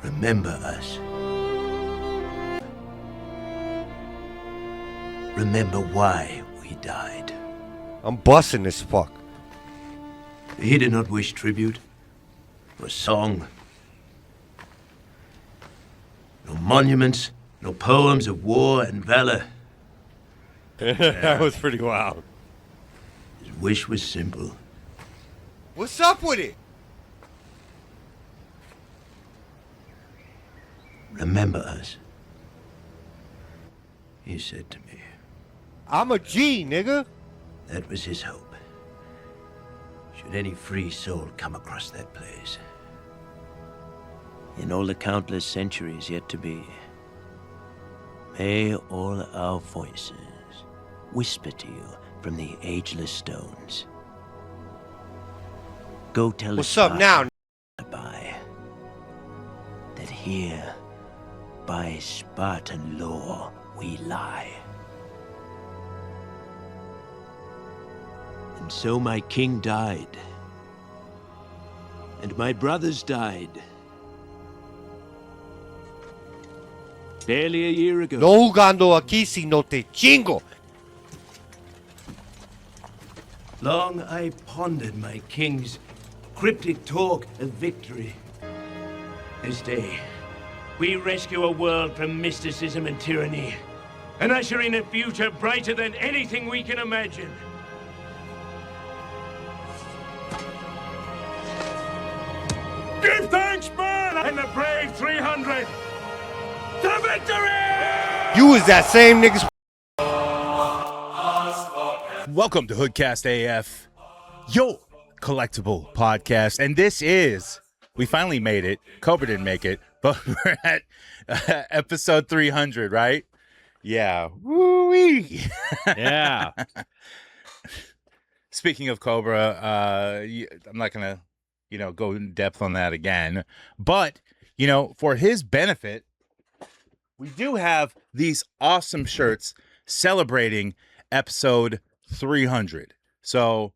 Remember us. Remember why we died. I'm busting this fuck. He did not wish tribute or song. No monuments, no poems of war and valor. That was pretty wild. His wish was simple. What's up with it? Remember us. He said to me. I'm a G, nigga. That was his hope. Should any free soul come across that place. In all the countless centuries yet to be, may all our voices whisper to you from the ageless stones. Go tell What's the up now? by that here by Spartan law we lie. And so my king died, and my brothers died. Barely a year ago. No jugando aquí si no te chingo. Long I pondered my king's cryptic talk of victory. This day, we rescue a world from mysticism and tyranny, and usher in a future brighter than anything we can imagine. Give thanks, man, and the brave 300 to victory! You was that same nigga's. Welcome to HoodCast AF, your collectible podcast. And this is, we finally made it. Cobra didn't make it, but we're at episode 300, right? Yeah. Woo-wee. Yeah. Speaking of Cobra, I'm not going to, go in depth on that again. But, for his benefit, we do have these awesome shirts celebrating episode 300. So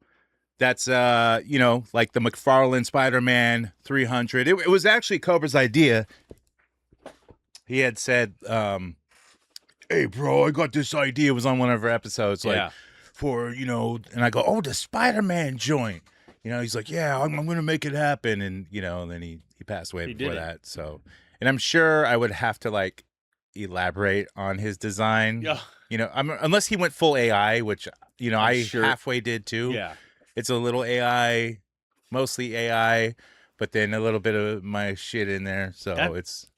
that's, like the McFarlane Spider-Man 300. It was actually Cobra's idea. He had said, hey, bro, I got this idea. It was on one of our episodes. Like, for, and I go, oh, the Spider-Man joint. He's like, yeah, I'm going to make it happen. And, and then he passed away before that. So, and I'm sure I would have to, elaborate on his design. Yeah. Unless he went full AI, which, I sure. halfway did too. Yeah. It's a little AI, mostly AI, but then a little bit of my shit in there. So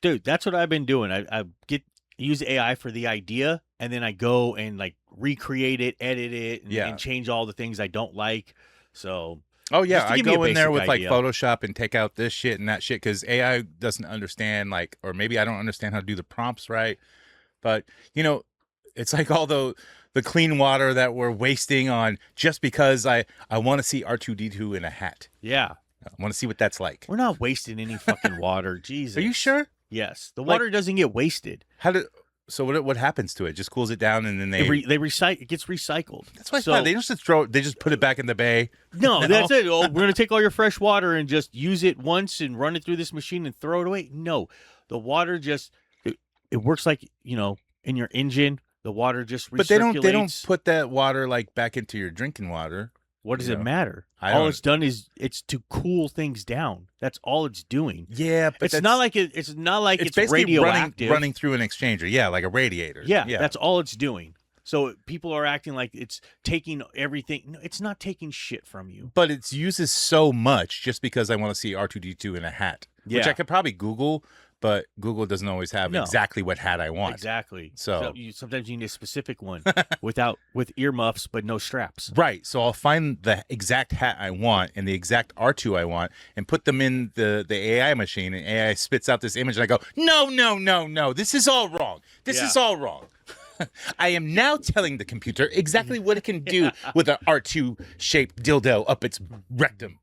Dude, that's what I've been doing. I use AI for the idea, and then I go and recreate it, edit it, and change all the things I don't like. So oh yeah, I go in there with idea. Photoshop and take out this shit and that shit because AI doesn't understand or maybe I don't understand how to do the prompts right. But it's like all the clean water that we're wasting on just because I want to see R2-D2 in a hat. Yeah, I want to see what that's like. we're not wasting any fucking water. Jesus, Are you sure? Yes, the water doesn't get wasted. So what happens to it? Just cools it down and then they recycle. It gets recycled. That's why I thought they just put it back in the bay. No, that's it. Oh, we're gonna take all your fresh water and just use it once and run it through this machine and throw it away. No, the water just it works like in your engine. The water just recirculates. But they don't put that water back into your drinking water. What does it matter? All it's done is it's to cool things down. That's all it's doing. Yeah, but it's not like it's basically radioactive. running through an exchanger. Yeah, like a radiator. Yeah, that's all it's doing. So people are acting like it's taking everything. No, it's not taking shit from you. But it uses so much just because I want to see R2-D2 in a hat, which I could probably Google. But Google doesn't always have exactly what hat I want. Exactly. So sometimes you need a specific one with earmuffs but no straps. Right. So I'll find the exact hat I want and the exact R2 I want and put them in the AI machine, and AI spits out this image and I go, no. This is all wrong. This is all wrong. I am now telling the computer exactly what it can do with an R2 shaped dildo up its rectum.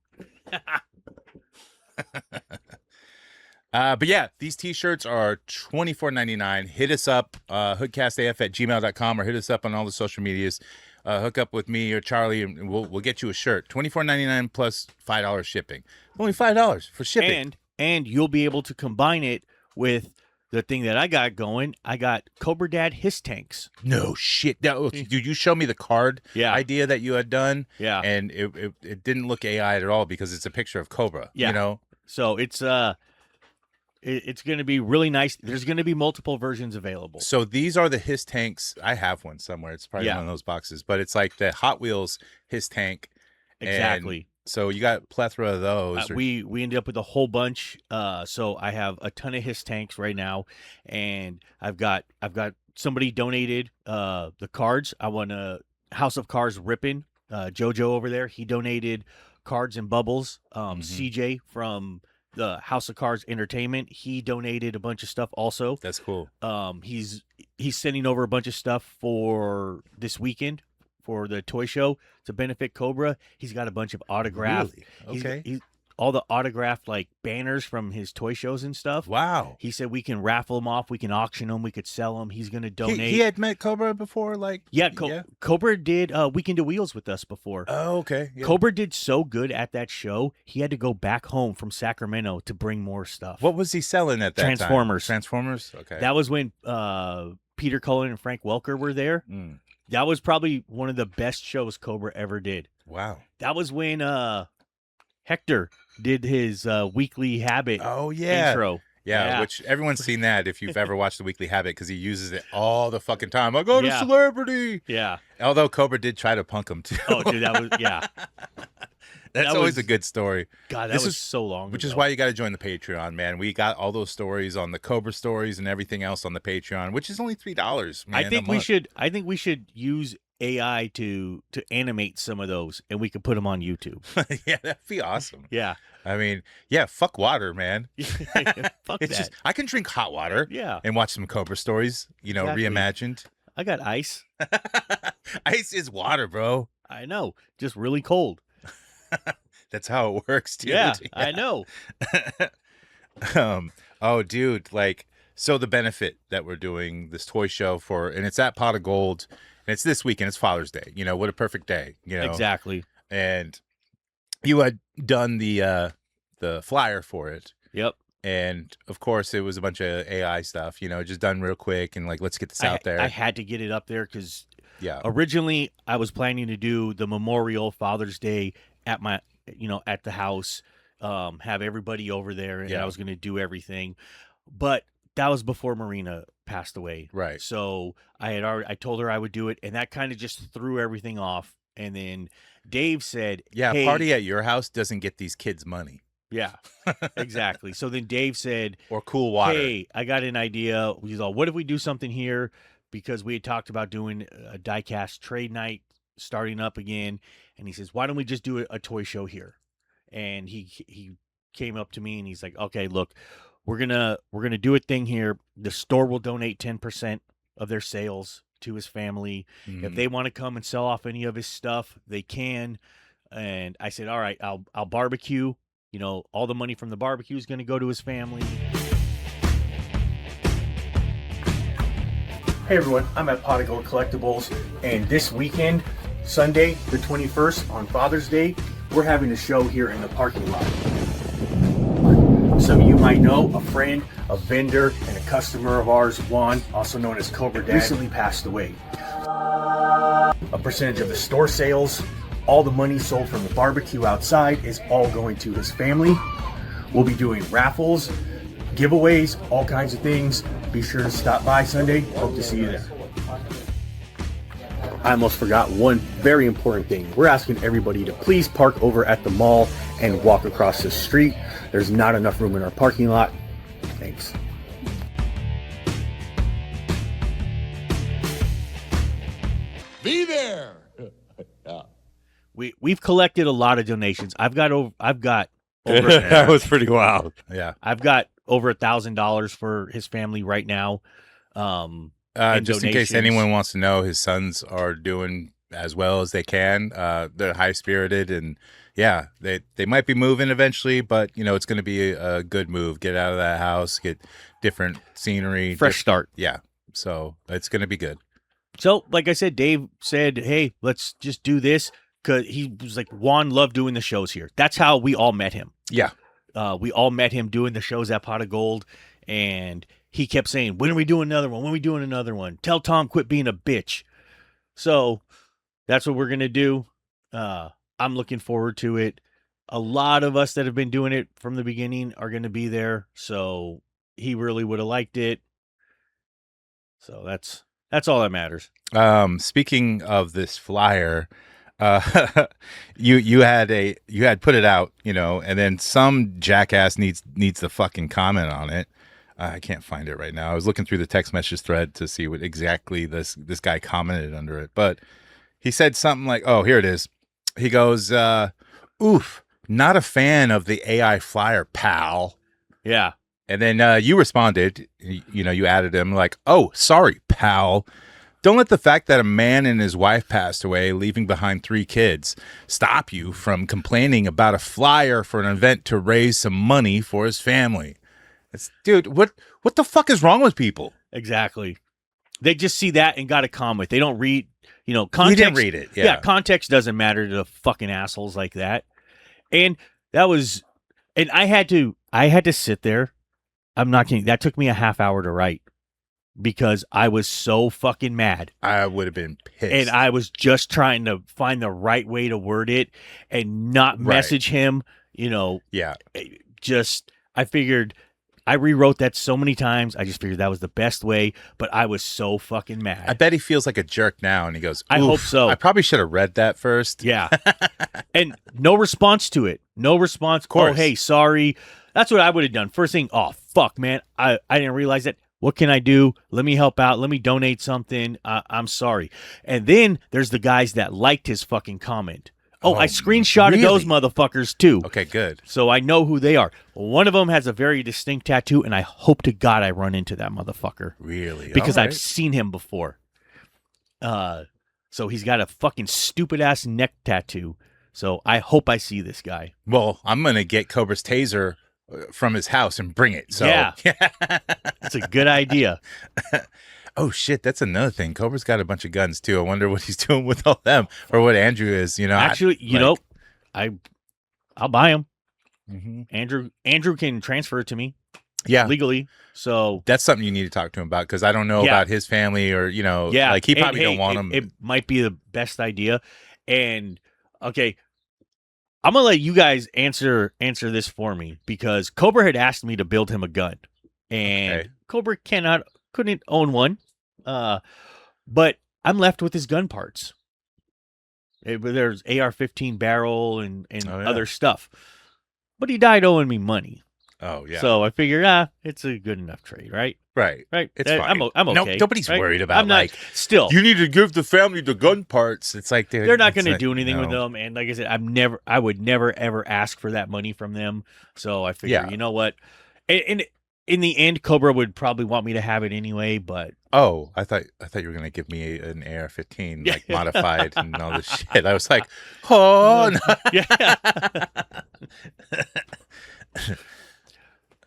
But yeah, these t-shirts are $24.99. Hit us up, hoodcastaf@gmail.com, or hit us up on all the social medias. Hook up with me or Charlie, and we'll get you a shirt. $24.99 plus $5 shipping. Only $5 for shipping. And you'll be able to combine it with the thing that I got going, I got Cobra Dad Hiss tanks. No shit. Now, dude, you showed me the card Yeah. idea that you had done. Yeah. And it didn't look AI at all because it's a picture of Cobra. Yeah. You know? So it's going to be really nice. There's going to be multiple versions available. So these are the Hiss tanks. I have one somewhere. It's probably Yeah. one of those boxes, but it's like the Hot Wheels Hiss tank. Exactly. And so you got a plethora of those. We ended up with a whole bunch. So I have a ton of Hiss tanks right now, and I've got somebody donated the cards. I want a House of Cards Rippin', Jojo over there. He donated cards and bubbles. CJ from the House of Cards Entertainment, he donated a bunch of stuff also. That's cool. He's sending over a bunch of stuff for this weekend for the toy show to benefit Cobra. He's got a bunch of autographed. Really? Okay. He's all the autographed like banners from his toy shows and stuff. Wow. He said we can raffle them off, we can auction them, we could sell them. He's going to donate. He had met Cobra before, like Cobra did Weekend of Wheels with us before. Oh, okay. Yeah. Cobra did so good at that show, he had to go back home from Sacramento to bring more stuff. What was he selling at that Transformers. time? Transformers. Okay. That was when Peter Cullen and Frank Welker were there. Mm. That was probably one of the best shows Cobra ever did. Wow. That was when Hector did his Weekly Habit intro. Yeah, which everyone's seen that if you've ever watched the Weekly Habit because he uses it all the fucking time. I got a celebrity. Yeah. Although Cobra did try to punk him too. Oh, dude, that was That's always a good story. God, that was so long Which ago. is why you got to join the Patreon, man. We got all those stories on the Cobra stories and everything else on the Patreon, which is only $3. Man, I think we should use AI to animate some of those, and we could put them on YouTube. Yeah, that'd be awesome. Yeah. I mean, yeah, fuck water, man. Fuck It's that. just I can drink hot water. Yeah. And watch some Cobra stories, Exactly. reimagined. I got ice. Ice is water, bro. I know. Just really cold. That's how it works, dude. Yeah, I know. Oh, dude, like, so the benefit that we're doing this toy show for, and it's at Pot of Gold, and it's this weekend. It's Father's Day. What a perfect day. Exactly. And you had done the flyer for it. Yep. And of course, it was a bunch of AI stuff. Just done real quick, and like, let's get this out there. I had to get it up there because yeah, originally I was planning to do the Memorial Father's Day at my, at the house, have everybody over there, and I was going to do everything, but that was before Marina passed away. Right. So I told her I would do it, and that kind of just threw everything off. And then Dave said, yeah, hey, a party at your house doesn't get these kids money. Yeah, exactly. So then Dave said, or cool water. Hey, I got an idea. He's all, what if we do something here? Because we had talked about doing a diecast trade night starting up again. And he says, why don't we just do a toy show here? And he came up to me and he's like, okay, look, we're gonna do a thing here. The store will donate 10% of their sales to his family. Mm-hmm. If they want to come and sell off any of his stuff, they can. And I said, all right, I'll barbecue. All the money from the barbecue is going to go to his family. Hey everyone, I'm at Pot of Gold Collectibles, and this weekend, Sunday the 21st on Father's Day, we're having a show here in the parking lot. Some of you might know a friend, a vendor, and a customer of ours, Juan, also known as Cobra Dad, recently passed away. A percentage of the store sales, all the money sold from the barbecue outside is all going to his family. We'll be doing raffles, giveaways, all kinds of things. Be sure to stop by Sunday. Hope to see you there. I almost forgot one very important thing. We're asking everybody to please park over at the mall and walk across the street. There's not enough room in our parking lot. Thanks. Be there. Yeah. We've collected a lot of donations. I've got over That was pretty wild. Yeah. I've got over $1,000 for his family right now. Just in case anyone wants to know, his sons are doing as well as they can. They're high spirited, and yeah, they might be moving eventually, but it's going to be a good move. Get out of that house, get different scenery, fresh start. Yeah, so it's going to be good. So, like I said, Dave said, "Hey, let's just do this," because he was like, "Juan loved doing the shows here." That's how we all met him. Yeah. We all met him doing the shows at Pot of Gold, And he kept saying, when are we doing another one? When are we doing another one? Tell Tom quit being a bitch. So that's what we're going to do. I'm looking forward to it. A lot of us that have been doing it from the beginning are going to be there. So he really would have liked it. So that's all that matters. Speaking of this flyer, you had put it out, and then some jackass needs to fucking comment on it. I can't find it right now. I was looking through the text message thread to see what exactly this guy commented under it, but he said something like, "Oh, here it is." He goes, "Oof, not a fan of the AI flyer, pal." Yeah. And then you responded, you added him like, "Oh, sorry, pal. Don't let the fact that a man and his wife passed away, leaving behind 3 kids, stop you from complaining about a flyer for an event to raise some money for his family." Dude, what the fuck is wrong with people? Exactly. They just see that and got to comment. They don't read, context. He didn't read it. Yeah, context doesn't matter to fucking assholes like that. And I had to sit there. I'm not kidding. That took me a half hour to write because I was so fucking mad. I would have been pissed. And I was just trying to find the right way to word it and not message him, Yeah. I figured I rewrote that so many times. I just figured that was the best way, but I was so fucking mad. I bet he feels like a jerk now, and he goes, I hope so. I probably should have read that first. Yeah. And no response to it. No response. Of course. Oh, hey, sorry. That's what I would have done. First thing, oh, fuck, man. I didn't realize that. What can I do? Let me help out. Let me donate something. I'm sorry. And then there's the guys that liked his fucking comment. Oh, I screenshotted those motherfuckers too. Okay, good. So I know who they are. One of them has a very distinct tattoo, and I hope to God I run into that motherfucker. Really? Because I've seen him before. So he's got a fucking stupid-ass neck tattoo. So I hope I see this guy. Well, I'm going to get Cobra's taser from his house and bring it. So yeah. That's a good idea. Oh, shit. That's another thing. Cobra's got a bunch of guns, too. I wonder what he's doing with all them or what Andrew is. Actually, I'll buy him. Mm-hmm. Andrew can transfer it to me. Yeah. Legally. So that's something you need to talk to him about because I don't know about his family or, like he probably don't want him. It might be the best idea. And, okay, I'm going to let you guys answer this for me because Cobra had asked me to build him a gun. And Cobra couldn't own one. But I'm left with his gun parts. There's AR-15 barrel and other stuff. But he died owing me money. Oh, yeah. So I figured, it's a good enough trade, right? Right. It's fine. I'm okay. No, nobody's worried about I'm not, still. You need to give the family the gun parts. It's like they're not going to do anything with them. And like I said, I would never ever ask for that money from them. So I figured, you know what? And in the end, Cobra would probably want me to have it anyway, but I thought you were gonna give me an AR-15 like modified and all this shit. I was like, oh no. Yeah.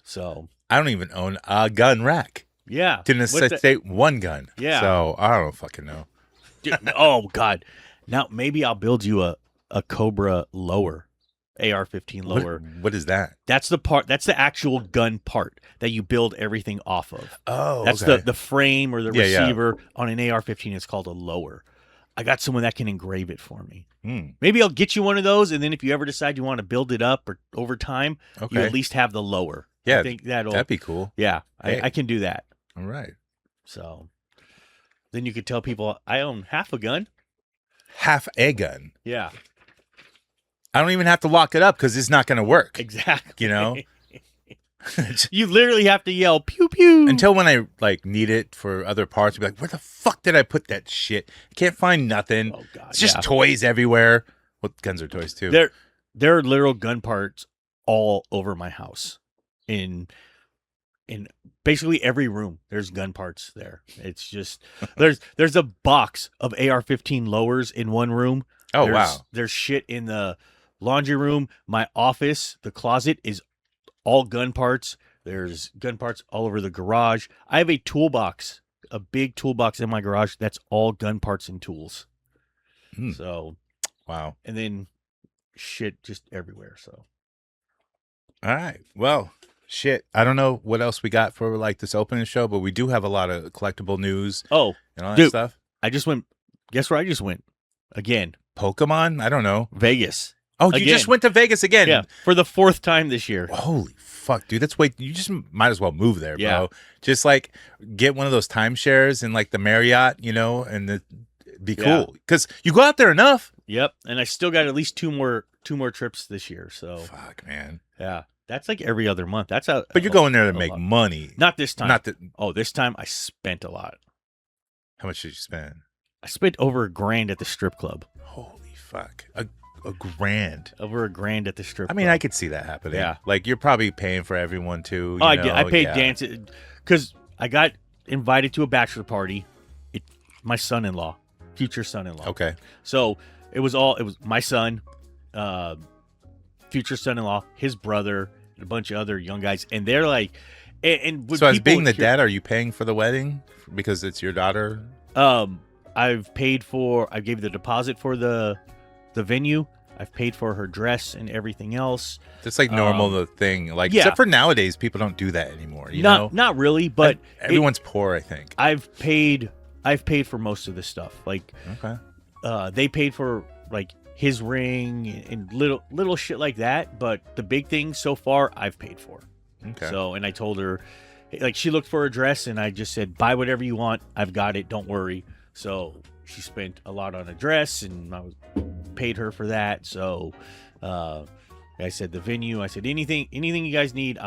So I don't even own a gun rack. Yeah. Didn't say one gun. Yeah. So I don't fucking know. Dude, oh God. Now maybe I'll build you a Cobra lower. AR-15 lower. What is that? That's the part. That's the actual gun part that you build everything off of. Oh, that's okay. the frame or the receiver on an AR-15. It's called a lower. I got someone that can engrave it for me. Maybe I'll get you one of those, and then if you ever decide you want to build it up or over time, you at least have the lower. Yeah, I think that'd be cool. Yeah, I can do that. All right. So then you could tell people I own half a gun. Half a gun. Yeah. I don't even have to lock it up because it's not going to work. Exactly. You literally have to yell pew pew until when I need it for other parts. I'll be like, where the fuck did I put that shit? I can't find nothing. Oh God, it's just toys everywhere. Well, guns are toys too. There are literal gun parts all over my house. In basically every room, there's gun parts there. It's just there's a box of AR-15 lowers in one room. Oh wow. There's shit in the laundry room. My office, the closet is all gun parts. There's gun parts all over the garage. I have a toolbox, a big toolbox in my garage that's all gun parts and tools. So, wow. And then shit just everywhere. So, all right. Well, shit. I don't know what else we got for like this opening show, but we do have a lot of collectible news. Oh, and all that dude, stuff. I just went. Guess where I just went? Again, Pokemon? I don't know. Vegas. Oh, you just went to Vegas again? Yeah, for the 4th time this year. Holy fuck, dude. That's way. You just might as well move there, Yeah. bro. Just like get one of those timeshares in like the Marriott, and be cool. Because you go out there enough. Yep, and I still got at least two more trips this year. So fuck, man. Yeah, that's like every other month. That's how. But you're going there to make money. Not this time. Not that. Oh, this time I spent a lot. How much did you spend? I spent over $1,000 at the strip club. Holy fuck, a grand. Over $1,000 at the strip club. I mean, I could see that happening. Yeah, like you're probably paying for everyone too. Oh, I paid dances because I got invited to a bachelor party. My son-in-law, future son-in-law. Okay. So it was my son, future son-in-law, his brother, and a bunch of other young guys, and they're like, and so as being the dad, are you paying for the wedding because it's your daughter? I gave the deposit for the venue. I've paid for her dress and everything else. That's like normal the thing. Like except for nowadays, people don't do that anymore. You know? Not really, but everyone's poor, I think. I've paid for most of the stuff. Like, okay, they paid for like his ring and little shit like that. But the big thing so far, I've paid for. Okay. So, and I told her, like, she looked for a dress, and I just said, buy whatever you want. I've got it. Don't worry. So she spent a lot on a dress, and I paid her for that. So I said the venue. I said anything you guys need,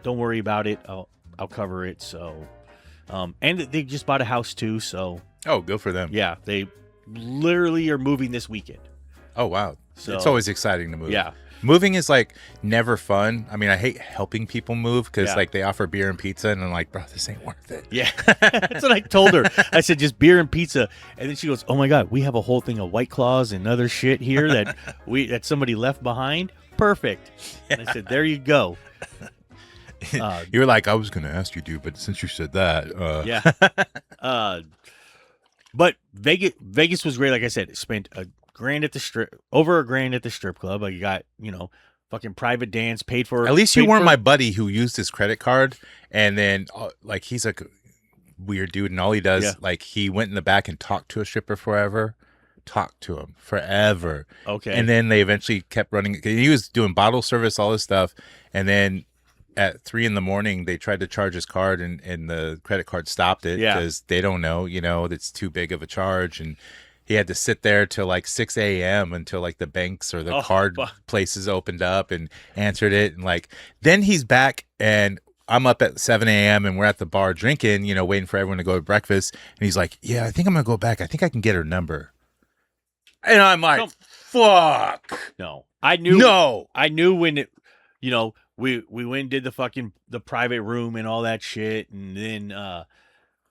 don't worry about it. I'll cover it. So, and they just bought a house too. So good for them. Yeah, they literally are moving this weekend. Oh wow, so it's always exciting to move. Yeah. Moving is like never fun. I mean, I hate helping people move because like they offer beer and pizza, and I'm like, bro, this ain't worth it. Yeah, that's what I told her. I said just beer and pizza, and then she goes, "Oh my god, we have a whole thing of White Claws and other shit here that somebody left behind. Perfect." And I said, "There you go." You were like, I was going to ask you, dude, but since you said that, yeah. But Vegas was great. Like I said, I spent over $1,000 at the strip club. I got, fucking private dance, paid for. At least you weren't my buddy who used his credit card, and then like he's like a weird dude, and all he does, like he went in the back and talked to a stripper forever. Talked to him forever. Okay. And then they eventually kept running. He was doing bottle service, all this stuff, and then at 3 a.m, they tried to charge his card, and the credit card stopped it because they don't know, it's too big of a charge, and he had to sit there till like 6 a.m. until like the banks or the card places opened up and answered it, and like then he's back, and I'm up at 7 a.m. and we're at the bar drinking, waiting for everyone to go to breakfast, and he's like, "Yeah, I think I'm gonna go back. I think I can get her number." And I'm like, "Fuck." No, I knew when it, we went and did the private room and all that shit, and then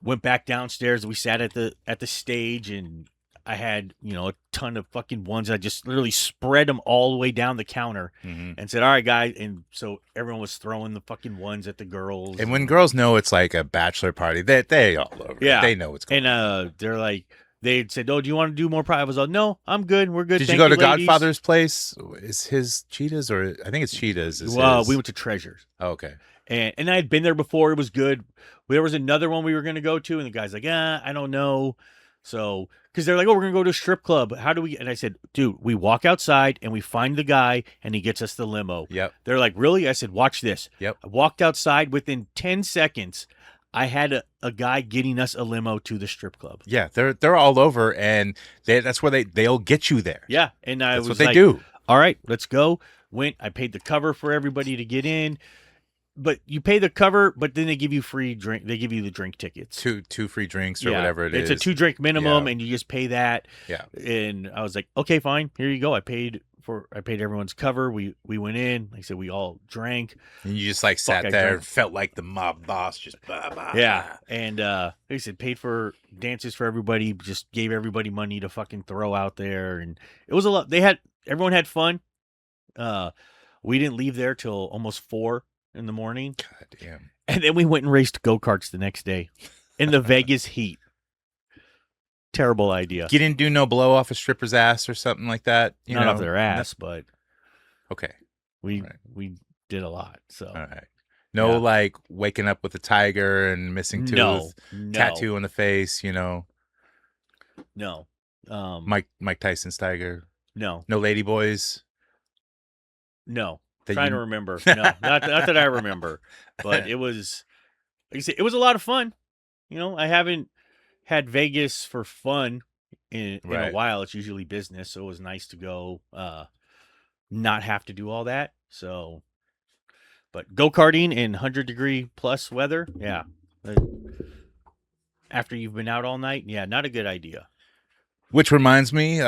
went back downstairs. We sat at the stage, and I had a ton of fucking ones. I just literally spread them all the way down the counter and said, "All right, guys." And so everyone was throwing the fucking ones at the girls. And when girls know it's like a bachelor party, they all over. Yeah, they know what's going on. And they're like, they said, "Oh, do you want to do more private?" I was like, "No, I'm good. We're good." Did Thank you go to ladies. Godfather's place? Is his Cheetahs, or I think it's Cheetahs? Well, we went to Treasures. Oh, okay. And I had been there before. It was good. There was another one we were going to go to, and the guy's like, I don't know. So, because they're like, "Oh, we're going to go to a strip club. How do we?" And I said, "Dude, we walk outside and we find the guy, and he gets us the limo." Yep. They're like, "Really?" I said, "Watch this." Yep. I walked outside. Within 10 seconds, I had a guy getting us a limo to the strip club. Yeah, they're all over, and that's where they'll get you there. Yeah, and I that's was what they like, do. "All right, let's go." I paid the cover for everybody to get in. But you pay the cover, but then they give you free drink. They give you the drink tickets. Two free drinks or whatever it is. It's a 2-drink minimum, and you just pay that. Yeah. And I was like, okay, fine. Here you go. I paid everyone's cover. We went in. Like I said, we all drank. And you just like sat there and felt like the mob boss. Just yeah. And like I said, paid for dances for everybody. Just gave everybody money to fucking throw out there, and it was a lot. Everyone had fun. We didn't leave there till almost 4 in the morning. God damn. And then we went and raced go-karts the next day in the Vegas heat. Terrible idea. You didn't do no blow off a stripper's ass or something like that? Not off their ass, but okay. we did a lot. So all right. No, Yeah. like waking up with a tiger and missing tooth, No, tattoo on the face. no. Mike Tyson's tiger. No, No ladyboys. no. That Trying you- to remember. No, not that I remember. But it was, like I said, it was a lot of fun. I haven't had Vegas for fun in a Right. while. It's usually business, so it was nice to go, not have to do all that. So, but go-karting in 100-degree plus weather, yeah. After you've been out all night, yeah, not a good idea. Which reminds me,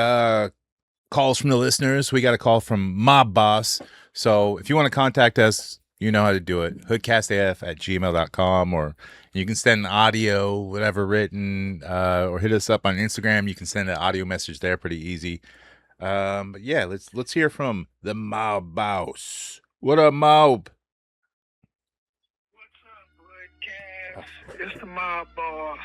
calls from the listeners. We got a call from Mob Boss. So if you want to contact us, you know how to do it. HoodCastAF@gmail.com, or you can send audio, whatever written, or hit us up on Instagram. You can send an audio message there, pretty easy. But yeah, let's hear from the Mob Boss. What up, Mob? What's up, HoodCast? It's the Mob Boss.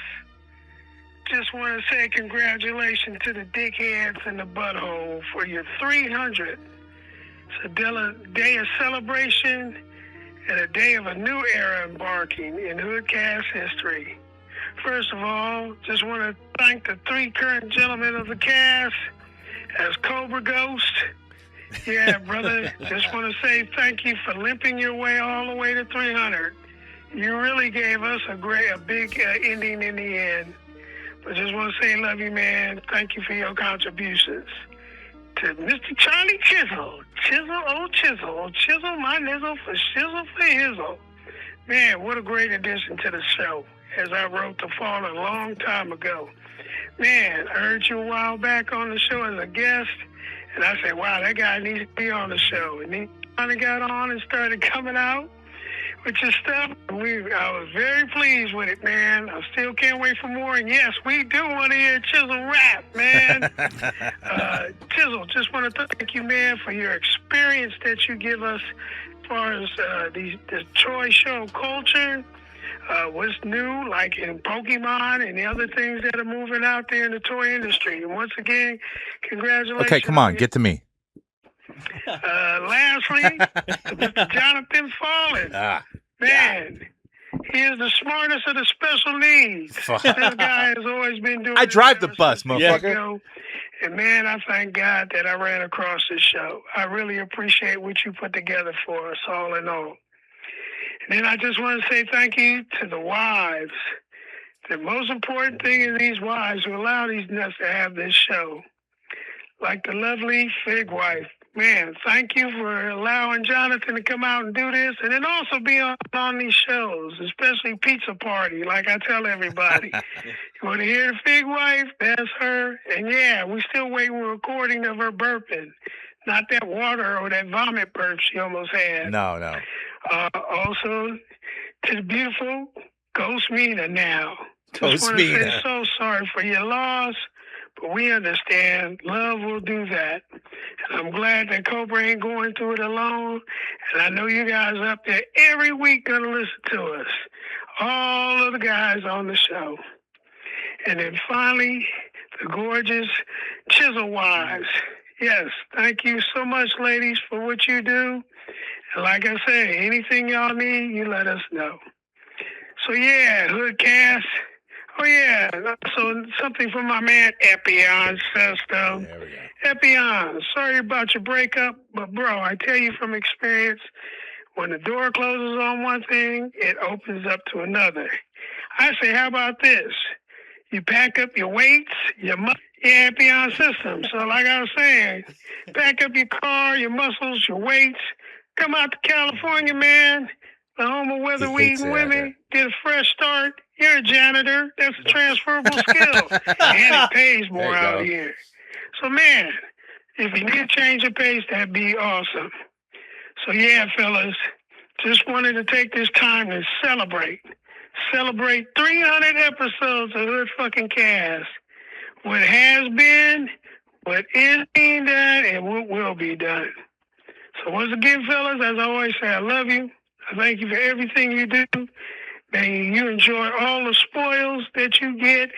Just want to say congratulations to the dickheads in the butthole for your 300th. It's a day of celebration and a day of a new era embarking in HoodCast history. First of all, just want to thank the 3 current gentlemen of the cast as Cobra Ghost. Yeah, brother, just want to say thank you for limping your way all the way to 300. You really gave us a big ending in the end. But just want to say love you, man. Thank you for your contributions. To Mr. Charlie Chisel, Chisel my nizzle for shizzle for hizzle. Man, what a great addition to the show, as I wrote the fall a long time ago. Man, I heard you a while back on the show as a guest, and I said, wow, that guy needs to be on the show. And he finally got on and started coming out with your stuff. I was very pleased with it, man. I still can't wait for more. And yes, we do want to hear Chisel rap, man. Chisel, just want to thank you, man, for your experience that you give us as far as the toy show culture. What's new, like in Pokemon and the other things that are moving out there in the toy industry. And once again, congratulations. Okay, come on, get to me. Lastly, to Mr. Jonathan Fallen. Man, he is the smartest of the special needs. This guy has always been doing I drive the this bus, since years motherfucker. ago. And man, I thank God that I ran across this show. I really appreciate what you put together for us, all in all. And then I just want to say thank you to the wives. The most important thing is these wives who allow these nuts to have this show. Like the lovely Fig wife. Man, thank you for allowing Jonathan to come out and do this, and then also be on these shows, especially Pizza Party, like I tell everybody. You want to hear the Fig wife? That's her. And yeah, we still waiting for a recording of her burping. Not that water or that vomit burp she almost had. No. Also, to the beautiful Ghost Mina now. Ghost Just want to say Mina. so sorry for your loss, but we understand. Love will do that. And I'm glad that Cobra ain't going through it alone. And I know you guys up there every week going to listen to us. All of the guys on the show. And then finally, the gorgeous Chisel Wives. Yes, thank you so much, ladies, for what you do. And like I say, anything y'all need, you let us know. So yeah, HoodCast. Oh yeah, so something from my man Epion System. There we go. Epion, sorry about your breakup, but bro, I tell you from experience, when the door closes on one thing, it opens up to another. I say, how about this? You pack up your weights, Epion System. So like I was saying, pack up your car, your muscles, your weights, come out to California, man. The home of weather weeding women, get a fresh start. You're a janitor. That's a transferable skill. And it pays more out here. So, man, if you need a change of pace, that'd be awesome. So, yeah, fellas, just wanted to take this time to celebrate. Celebrate 300 episodes of Hood fucking Cast. What has been, what is being done, and what will be done. So, once again, fellas, as I always say, I love you. I thank you for everything you do. May you enjoy all the spoils that you get.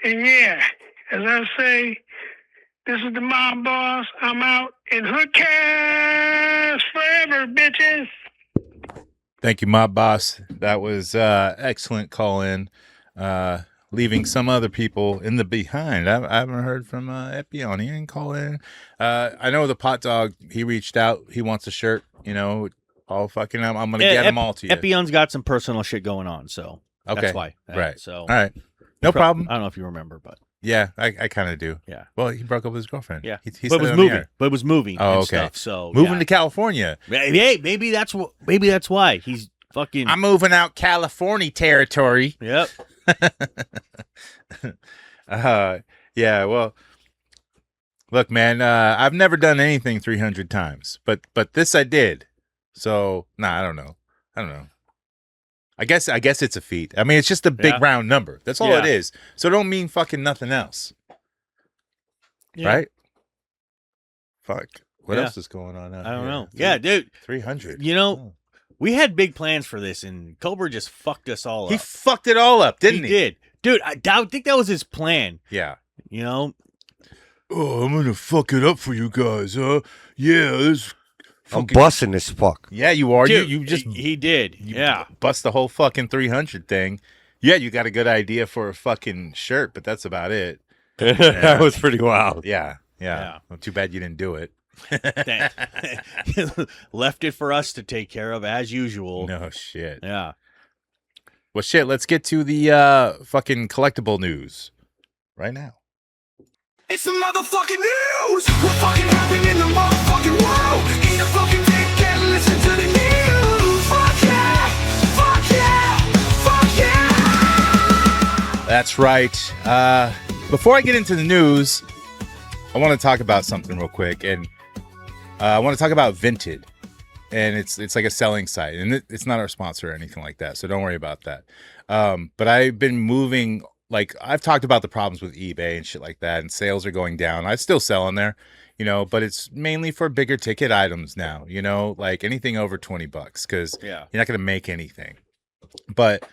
And yeah, as I say, this is the Mob Boss. I'm out in HoodCast forever, bitches. Thank you, Mob Boss. That was excellent call in. Leaving some other people in the behind. I haven't heard from Epion. He didn't call in. I know the Pot Dog. He reached out. He wants a shirt. You know, all fucking. I'm gonna get them all to you. Epion's got some personal shit going on, so that's why. Right. So all right. No problem. I don't know if you remember, but yeah, I kind of do. Yeah. Well, he broke up with his girlfriend. Yeah. He but it was moving. But it was moving. Oh, and okay. Stuff, so moving to California. Hey, maybe that's what. Maybe that's why he's fucking. I'm moving out California territory. Yep. Yeah, well, look, man, I've never done anything 300 times, but this I did. So, I don't know. I guess it's a feat. I mean, it's just a big round number. That's all it is. So don't mean fucking nothing else. Yeah. Right? Fuck. What else is going on out I don't here? know. Yeah, dude. 300. You know, we had big plans for this, and Cobra just fucked us all up. He fucked it all up, didn't he? He did. Dude, I think that was his plan. Yeah. You know? Oh, I'm gonna fuck it up for you guys, huh? Yeah, this I'm busting this fuck. Yeah, you are. Dude, you just he did. Yeah. Bust the whole fucking 300 thing. Yeah, you got a good idea for a fucking shirt, but that's about it. That was pretty wild. Yeah. Well, too bad you didn't do it. Left it for us to take care of as usual. No shit. Yeah. Well, shit, let's get to the fucking collectible news right now. It's the motherfucking news. What fucking happened in the motherfucking world? Eat a fucking dick and listen to the news. Fuck yeah! Fuck yeah! Fuck yeah! That's right. Before I get into the news, I want to talk about something real quick, and I want to talk about Vinted. And it's like a selling site, and it's not our sponsor or anything like that, so don't worry about that. But I've been moving, like I've talked about the problems with eBay and shit like that, and sales are going down. I still sell on there, you know, but it's mainly for bigger ticket items now, you know, like anything over $20, because you're not going to make anything. But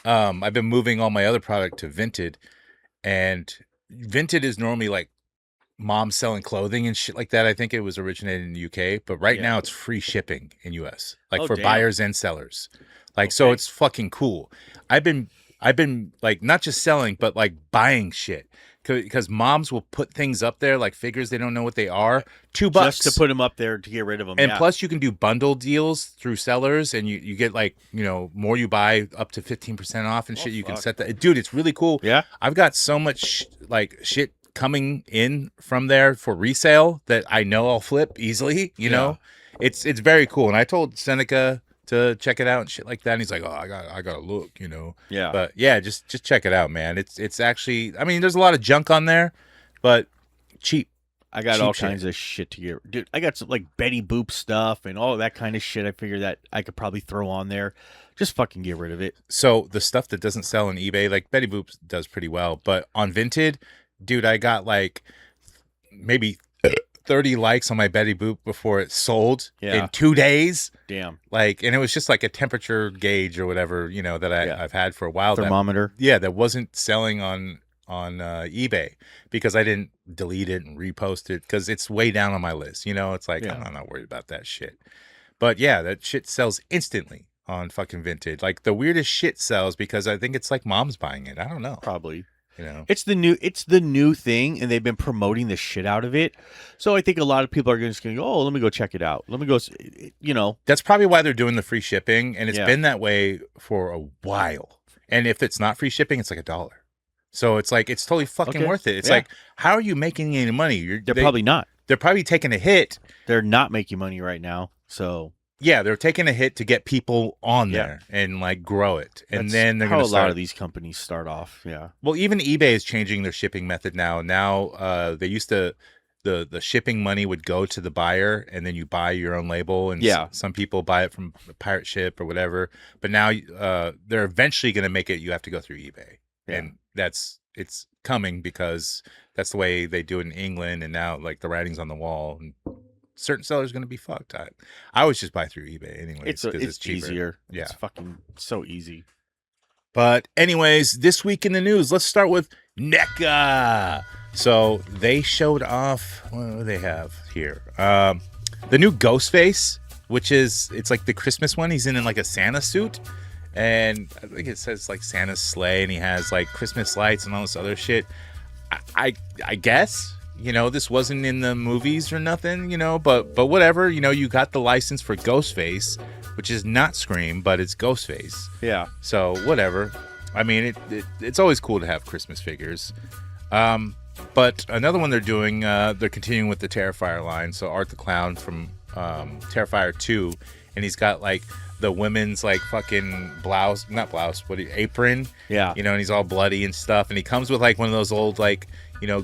I've been moving all my other product to Vinted, and Vinted is normally like moms selling clothing and shit like that. I think it was originated in the UK, but right now it's free shipping in US, like for buyers and sellers. Like, so it's fucking cool. I've been like not just selling, but like buying shit, because moms will put things up there, like figures they don't know what they are, $2 just to put them up there to get rid of them. And plus you can do bundle deals through sellers, and you get like, you know, more you buy up to 15% off and shit. You can set that, dude. It's really cool. Yeah. I've got so much like shit coming in from there for resale that I know I'll flip easily, you know. It's very cool. And I told Seneca to check it out and shit like that, and he's like, oh, I gotta look, you know. But yeah, just check it out, man. It's actually, I mean, there's a lot of junk on there, but cheap. I got all kinds of shit to get. Dude, I got some like Betty Boop stuff and all of that kind of shit. I figured that I could probably throw on there. Just fucking get rid of it. So the stuff that doesn't sell on eBay, like Betty Boop does pretty well, but on Vinted, dude, I got like maybe 30 likes on my Betty Boop before it sold in 2 days. Damn. Like, and it was just like a temperature gauge or whatever, you know, that I've had for a while. Thermometer. That wasn't selling on eBay because I didn't delete it and repost it because it's way down on my list. You know, it's like, I'm not worried about that shit. But yeah, that shit sells instantly on fucking Vinted. Like the weirdest shit sells because I think it's like mom's buying it. I don't know. Probably. You know, it's the new thing, and they've been promoting the shit out of it. So I think a lot of people are just going to go, oh, let me go check it out. Let me go, you know. That's probably why they're doing the free shipping, and it's been that way for a while. And if it's not free shipping, it's like $1. So it's like, it's totally fucking worth it. It's like, how are you making any money? They're probably not. They're probably taking a hit. They're not making money right now. So yeah, they're taking a hit to get people on there and like grow it, and then they're going to start. A lot of these companies start off. Yeah. Well, even eBay is changing their shipping method now. Now they used to the shipping money would go to the buyer, and then you buy your own label. And some people buy it from a pirate ship or whatever. But now they're eventually going to make it. You have to go through eBay, and it's coming because that's the way they do it in England. And now like the writing's on the wall. And certain sellers are going to be fucked. I always just buy through eBay anyway. It's cheaper. Easier. Yeah. It's fucking so easy. But anyways, this week in the news, let's start with NECA. So they showed off, what do they have here? The new Ghostface which is it's like the Christmas one. He's in like a Santa suit, and I think it says like Santa's sleigh, and he has like Christmas lights and all this other shit. I guess, this wasn't in the movies or nothing, but whatever, you got the license for Ghostface, which is not Scream, but it's Ghostface. Yeah. So whatever. I mean, it's always cool to have Christmas figures. But another one they're doing, they're continuing with the Terrifier line. So Art the Clown from Terrifier 2, and he's got like the women's like fucking apron. Yeah. And he's all bloody and stuff, and he comes with like one of those old like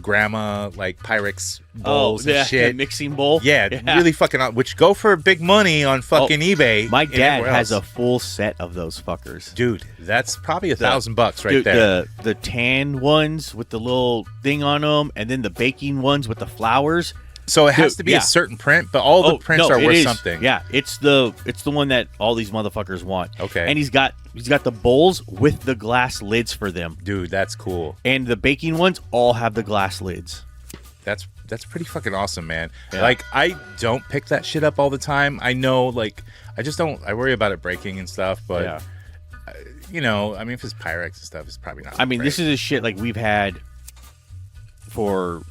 grandma like Pyrex bowls and shit. Mixing bowl. Yeah, really fucking which go for big money on fucking eBay. My dad has a full set of those fuckers. Dude, that's probably $1,000 right there. The tan ones with the little thing on them, and then the baking ones with the flowers. So it has to be a certain print, but all the prints are worth something. Yeah, it's the one that all these motherfuckers want. Okay. And he's got the bowls with the glass lids for them. Dude, that's cool. And the baking ones all have the glass lids. That's pretty fucking awesome, man. Yeah. Like, I don't pick that shit up all the time. I know, like, I just don't. I worry about it breaking and stuff, but I mean, if it's Pyrex and stuff, it's probably not. I mean, this is a shit like we've had for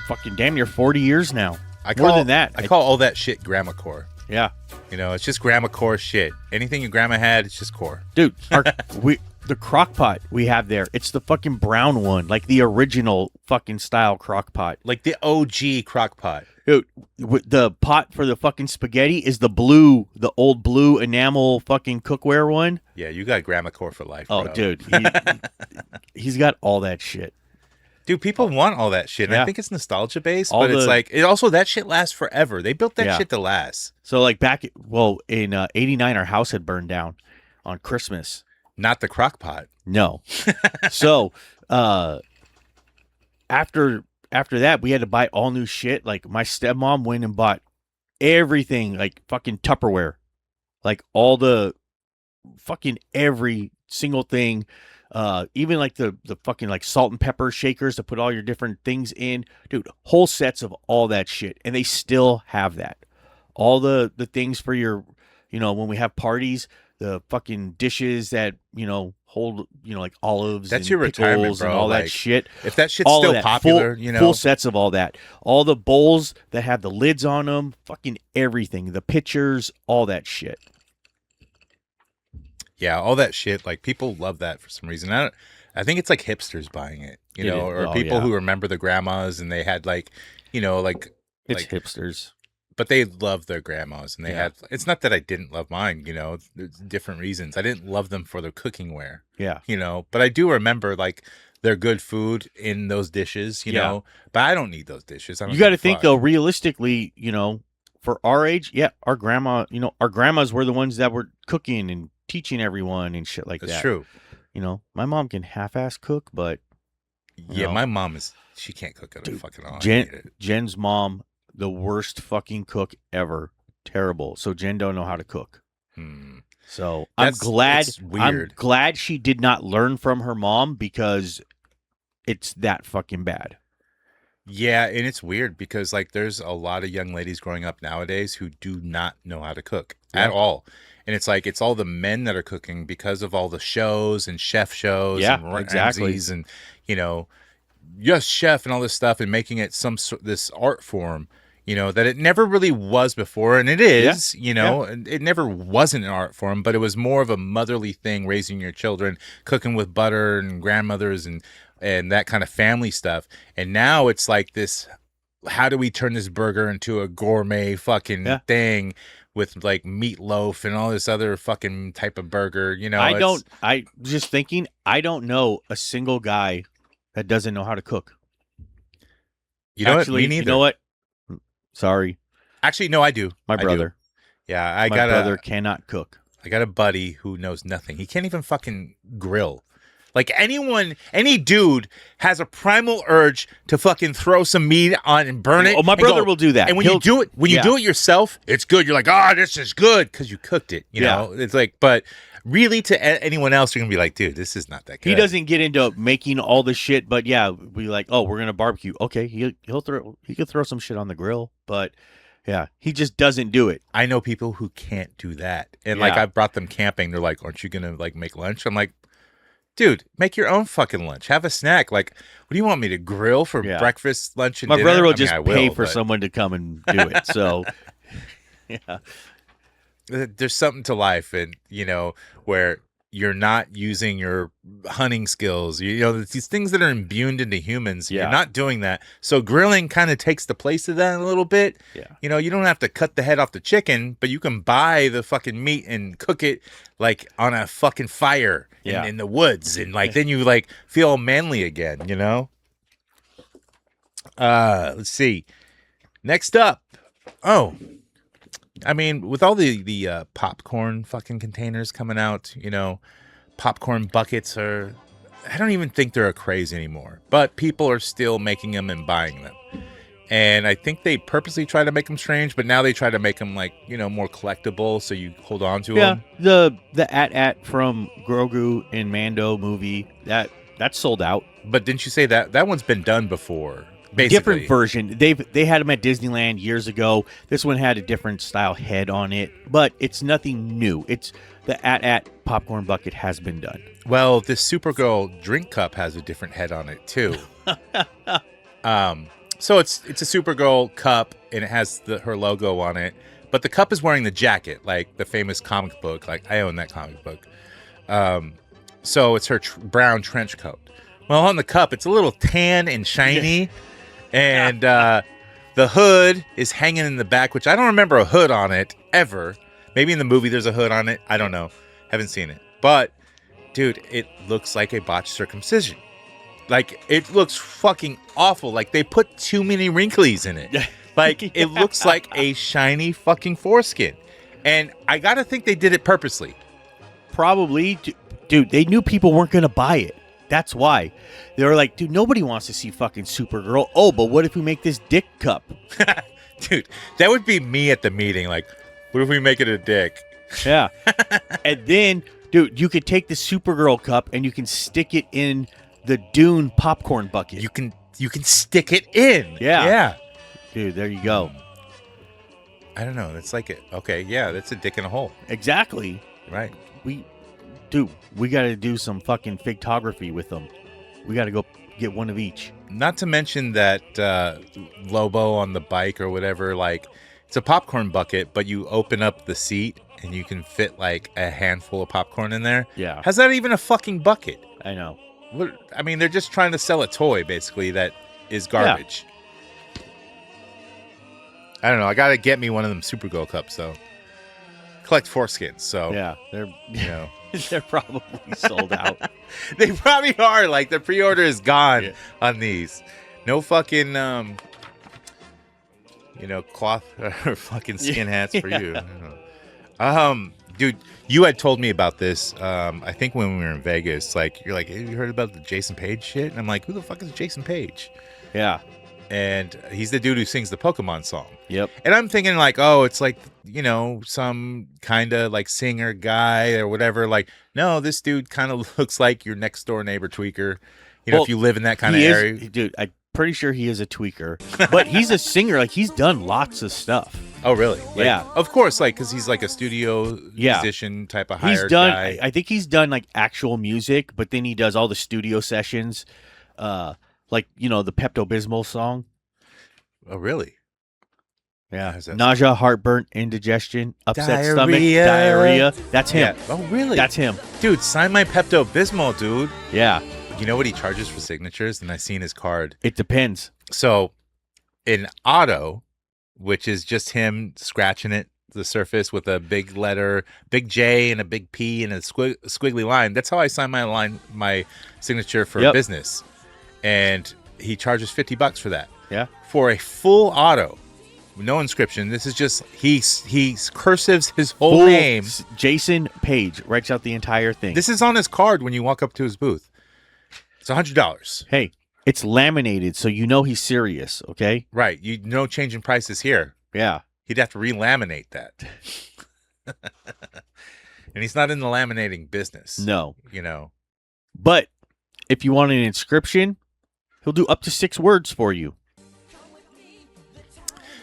fucking damn near 40 years now. More than that. I call all that shit grandma core. Yeah. It's just grandma core shit. Anything your grandma had, it's just core. Dude, the crock pot we have there, it's the fucking brown one, like the original fucking style crock pot. Like the OG crock pot. Dude, the pot for the fucking spaghetti is the old blue enamel fucking cookware one. Yeah, you got grandma core for life, Oh, bro. dude. He's got all that shit. Dude, people want all that shit. And Yeah. I think it's nostalgia based, All but it's the- like that shit lasts forever. They built that shit to last. So like in 89, our house had burned down on Christmas. Not the crock pot. No. So after that, we had to buy all new shit. Like my stepmom went and bought everything, like fucking Tupperware, like all the fucking every single thing. Even like the fucking like salt and pepper shakers to put all your different things in. Dude, whole sets of all that shit. And they still have that. All the things for your, when we have parties, the fucking dishes that, hold, like olives That's and your retirement, pickles bro. and all Like, that shit. If that shit's All of still that. popular, Full sets of all that. All the bowls that have the lids on them, fucking everything. The pitchers, all that shit. Yeah, all that shit. Like, people love that for some reason. I think it's like hipsters buying it, or people who remember the grandmas and they had like, It's hipsters. But they love their grandmas and they had. It's not that I didn't love mine, there's different reasons. I didn't love them for their cooking ware, Yeah. but I do remember like their good food in those dishes, Yeah. But I don't need those dishes. I don't You got to give a think fuck. though, realistically, for our age, our grandmas were the ones that were cooking and teaching everyone and shit like That's that. true. My mom can half-ass cook, but Yeah, my mom she can't cook at a fucking all. Jen's mom, the worst fucking cook ever. Terrible. So Jen don't know how to cook. So It's weird. I'm glad she did not learn from her mom because it's that fucking bad. Yeah, and it's weird because like there's a lot of young ladies growing up nowadays who do not know how to cook at all. And it's like it's all the men that are cooking because of all the shows and chef shows and exactly. Ramses and yes, chef and all this stuff and making it this art form, that it never really was before, and it is, and it never wasn't an art form, but it was more of a motherly thing, raising your children, cooking with butter and grandmothers and that kind of family stuff. And now it's like this, how do we turn this burger into a gourmet fucking thing with like meatloaf and all this other fucking type of burger, I just thinking, I don't know a single guy that doesn't know how to cook. Actually, me neither. You know what? Sorry. Actually, no, I do. My brother. Yeah, My brother cannot cook. I got a buddy who knows nothing. He can't even fucking grill. Like any dude has a primal urge to fucking throw some meat on and burn it. Oh, my brother will do that. And when you do it yourself, it's good. You're like, this is good because you cooked it. You know, it's like, but really to anyone else, you're gonna be like, dude, this is not that good. He doesn't get into making all the shit, but yeah, we like, we're gonna barbecue. Okay, he could throw some shit on the grill, but Yeah, he just doesn't do it. I know people who can't do that. And like Yeah. I've brought them camping. They're like, aren't you going to like make lunch? I'm like, dude, make your own fucking lunch. Have a snack. Like, what do you want me to grill for Yeah. breakfast, lunch, and My dinner? brother will I mean, just I pay will, for but someone to come and do it. So, yeah. there's something to life, and where you're not using your hunting skills. These things that are imbued into humans. Yeah. You're not doing that. So grilling kind of takes the place of that a little bit. Yeah. You don't have to cut the head off the chicken, but you can buy the fucking meat and cook it like on a fucking fire in the woods, and like then you like feel manly again. Let's see. Next up. Oh. I mean, with all the popcorn fucking containers coming out, popcorn buckets I don't even think they're a craze anymore. But people are still making them and buying them. And I think they purposely try to make them strange, but now they try to make them like, more collectible, so you hold on to them. Yeah, the at from Grogu and Mando movie, that's sold out. But didn't you say that one's been done before? Basically. Different version. They had them at Disneyland years ago. This one had a different style head on it, but it's nothing new. It's the at popcorn bucket has been done. Well, this Supergirl drink cup has a different head on it too. So it's a Supergirl cup and it has her logo on it, but the cup is wearing the jacket, like the famous comic book. Like I own that comic book. So it's her brown trench coat. Well, on the cup, it's a little tan and shiny. And the hood is hanging in the back, which I don't remember a hood on it ever. Maybe in the movie there's a hood on it. I don't know. Haven't seen it. But, dude, it looks like a botched circumcision. Like, it looks fucking awful. Like, they put too many wrinkles in it. Like, it looks like a shiny fucking foreskin. And I gotta think they did it purposely. Probably. Dude, they knew people weren't going to buy it. That's why. They were like, dude, nobody wants to see fucking Supergirl. Oh, but what if we make this dick cup? Dude, that would be me at the meeting. Like, what if we make it a dick? Yeah. And then, dude, you could take the Supergirl cup and you can stick it in the Dune popcorn bucket. You can stick it in. Yeah. Yeah. Dude, there you go. I don't know. It's like okay, yeah, that's a dick in a hole. Exactly. Right. We got to do some fucking photography with them. We got to go get one of each. Not to mention that Lobo on the bike or whatever, like, it's a popcorn bucket, but you open up the seat and you can fit like a handful of popcorn in there. Yeah. How's that even a fucking bucket? I know. I mean, they're just trying to sell a toy, basically, that is garbage. Yeah. I don't know. I got to get me one of them Supergirl cups, though. Collect foreskins, so. Yeah, they're probably sold out. They probably are. Like, the pre-order is gone on these. No fucking, cloth or fucking skin hats for you. Dude, you had told me about this, I think when we were in Vegas. Like, you're like, have you heard about the Jason Page shit? And I'm like, who the fuck is Jason Page? Yeah. And he's the dude who sings the Pokemon song. Yep. And I'm thinking like, oh, it's like, some kind of like singer guy or whatever. Like, no, this dude kind of looks like your next door neighbor tweaker. If you live in that kind of area. Dude, I'm pretty sure he is a tweaker. But he's a singer. Like, he's done lots of stuff. Oh, really? Like, yeah. Of course, like, because he's like a studio musician type of hired guy. I think he's done like actual music, but then he does all the studio sessions. Like, the Pepto-Bismol song. Oh, really? Yeah. Nausea, heartburn, indigestion, upset stomach, Diarrhea. diarrhea. That's him. Yeah. Oh, really? That's him. Dude, sign my Pepto-Bismol, dude. Yeah. You know what he charges for signatures? And I seen his card. It depends. So, in auto, which is just him scratching the surface with a big letter, big J and a big P and a squiggly line. That's how I sign my signature for business. And he charges $50 for that. Yeah. For a full auto, no inscription. This is just he cursives his whole name. Jason Page writes out the entire thing. This is on his card when you walk up to his booth. It's $100. Hey, it's laminated, so you know he's serious. Okay. Right. No change in prices here. Yeah. He'd have to re-laminate that. And he's not in the laminating business. No. But if you want an inscription, he'll do up to 6 words for you.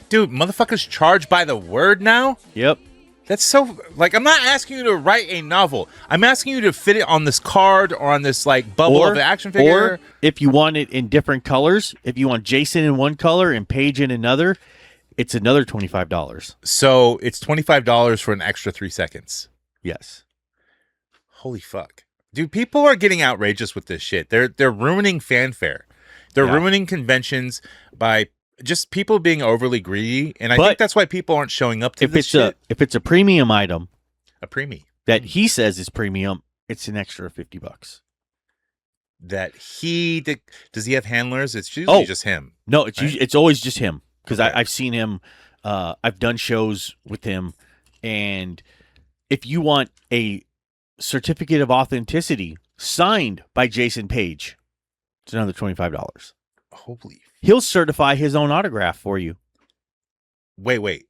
Dude, motherfuckers charge by the word now? Yep. That's so, like, I'm not asking you to write a novel. I'm asking you to fit it on this card or on this, like, bubble of an action figure. Or if you want it in different colors, if you want Jason in one color and Paige in another, it's another $25. So it's $25 for an extra 3 seconds. Yes. Holy fuck. Dude, people are getting outrageous with this shit. They're ruining fanfare. They're ruining conventions by just people being overly greedy, and I think that's why people aren't showing up to this shit. If it's a premium item, A preemie. that he says is premium, it's an extra $50. That does he have handlers? It's usually just him. No, it's right? it's always just him because Okay. I've seen him. I've done shows with him, and if you want a certificate of authenticity signed by Jason Page, it's another $25. Holy. He'll certify his own autograph for you. Wait.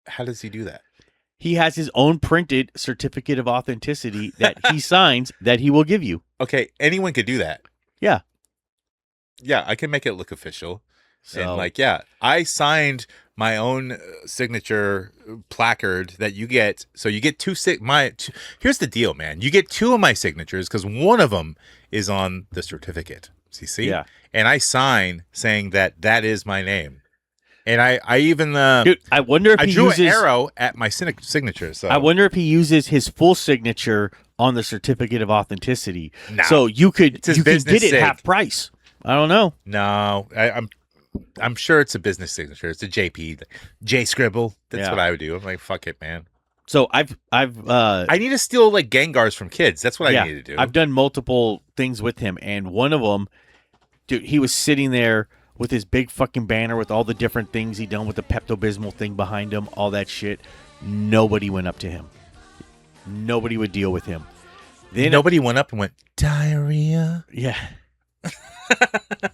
How does he do that? He has his own printed certificate of authenticity that he signs that he will give you. Okay, anyone could do that. Yeah. Yeah, I can make it look official. So, And like, yeah, I signed my own signature placard that you get. So you get here's the deal, man. You get 2 of my signatures because one of them is on the certificate. See? Yeah. And I sign saying that is my name. And I even dude, I wonder if I he drew uses an arrow at my signature. So I wonder if he uses his full signature on the certificate No. So you could It's his you could business get it sig. half price. I don't know. No, I'm sure it's a business signature. It's a JP, J Scribble. That's Yeah. what I would do. I'm like, fuck it, man. So I need to steal like Gengars from kids. That's what I need to do. I've done multiple things with him, and one of them, dude, he was sitting there with his big fucking banner with all the different things he done with the Pepto-Bismol thing behind him, all that shit. Nobody went up to him. Nobody would deal with him. Then Nobody went up and went, diarrhea? yeah.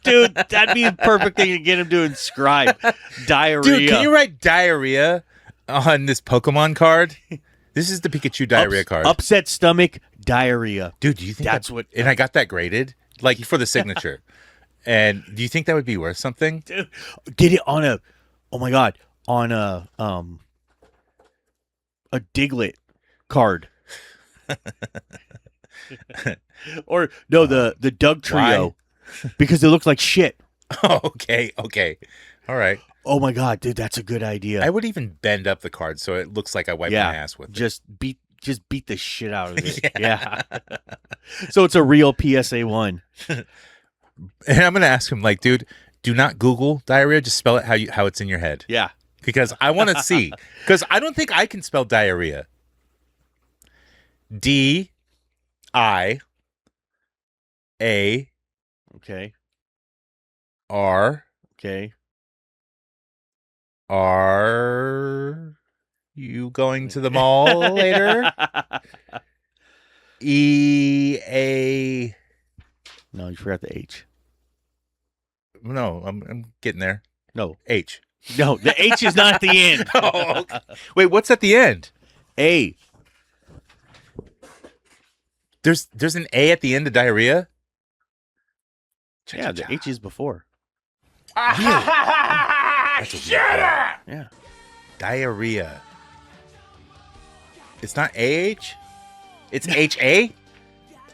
Dude, that'd be the perfect thing to get him to inscribe. Diarrhea. Dude, can you write diarrhea on this Pokemon card? This is the Pikachu diarrhea card. Upset stomach, diarrhea. Dude, do you think That's what- And I got that graded, like for the signature. And do you think that would be worth something? Dude, get it on a, oh my God, on a Diglett card. Or no, the Doug trio. Because it looks like shit. Oh, okay. All right. Oh my God, dude, that's a good idea. I would even bend up the card so it looks like I wiped my ass with it. Just beat the shit out of it. Yeah. So it's a real PSA 1. And I'm gonna ask him, like, dude, do not Google diarrhea. Just spell it how it's in your head. Yeah. Because I want to see. Because I don't think I can spell diarrhea. D-I-A-R. Okay. Okay. Are you going to the mall later? E-A. No, you forgot the H. No, I'm getting there. No. H. No, the H is not at the end. Oh, okay. Wait, what's at the end? A. There's an A at the end of diarrhea? Yeah, the H is before. Yeah. Diarrhea. It's not A-H? It's H-A?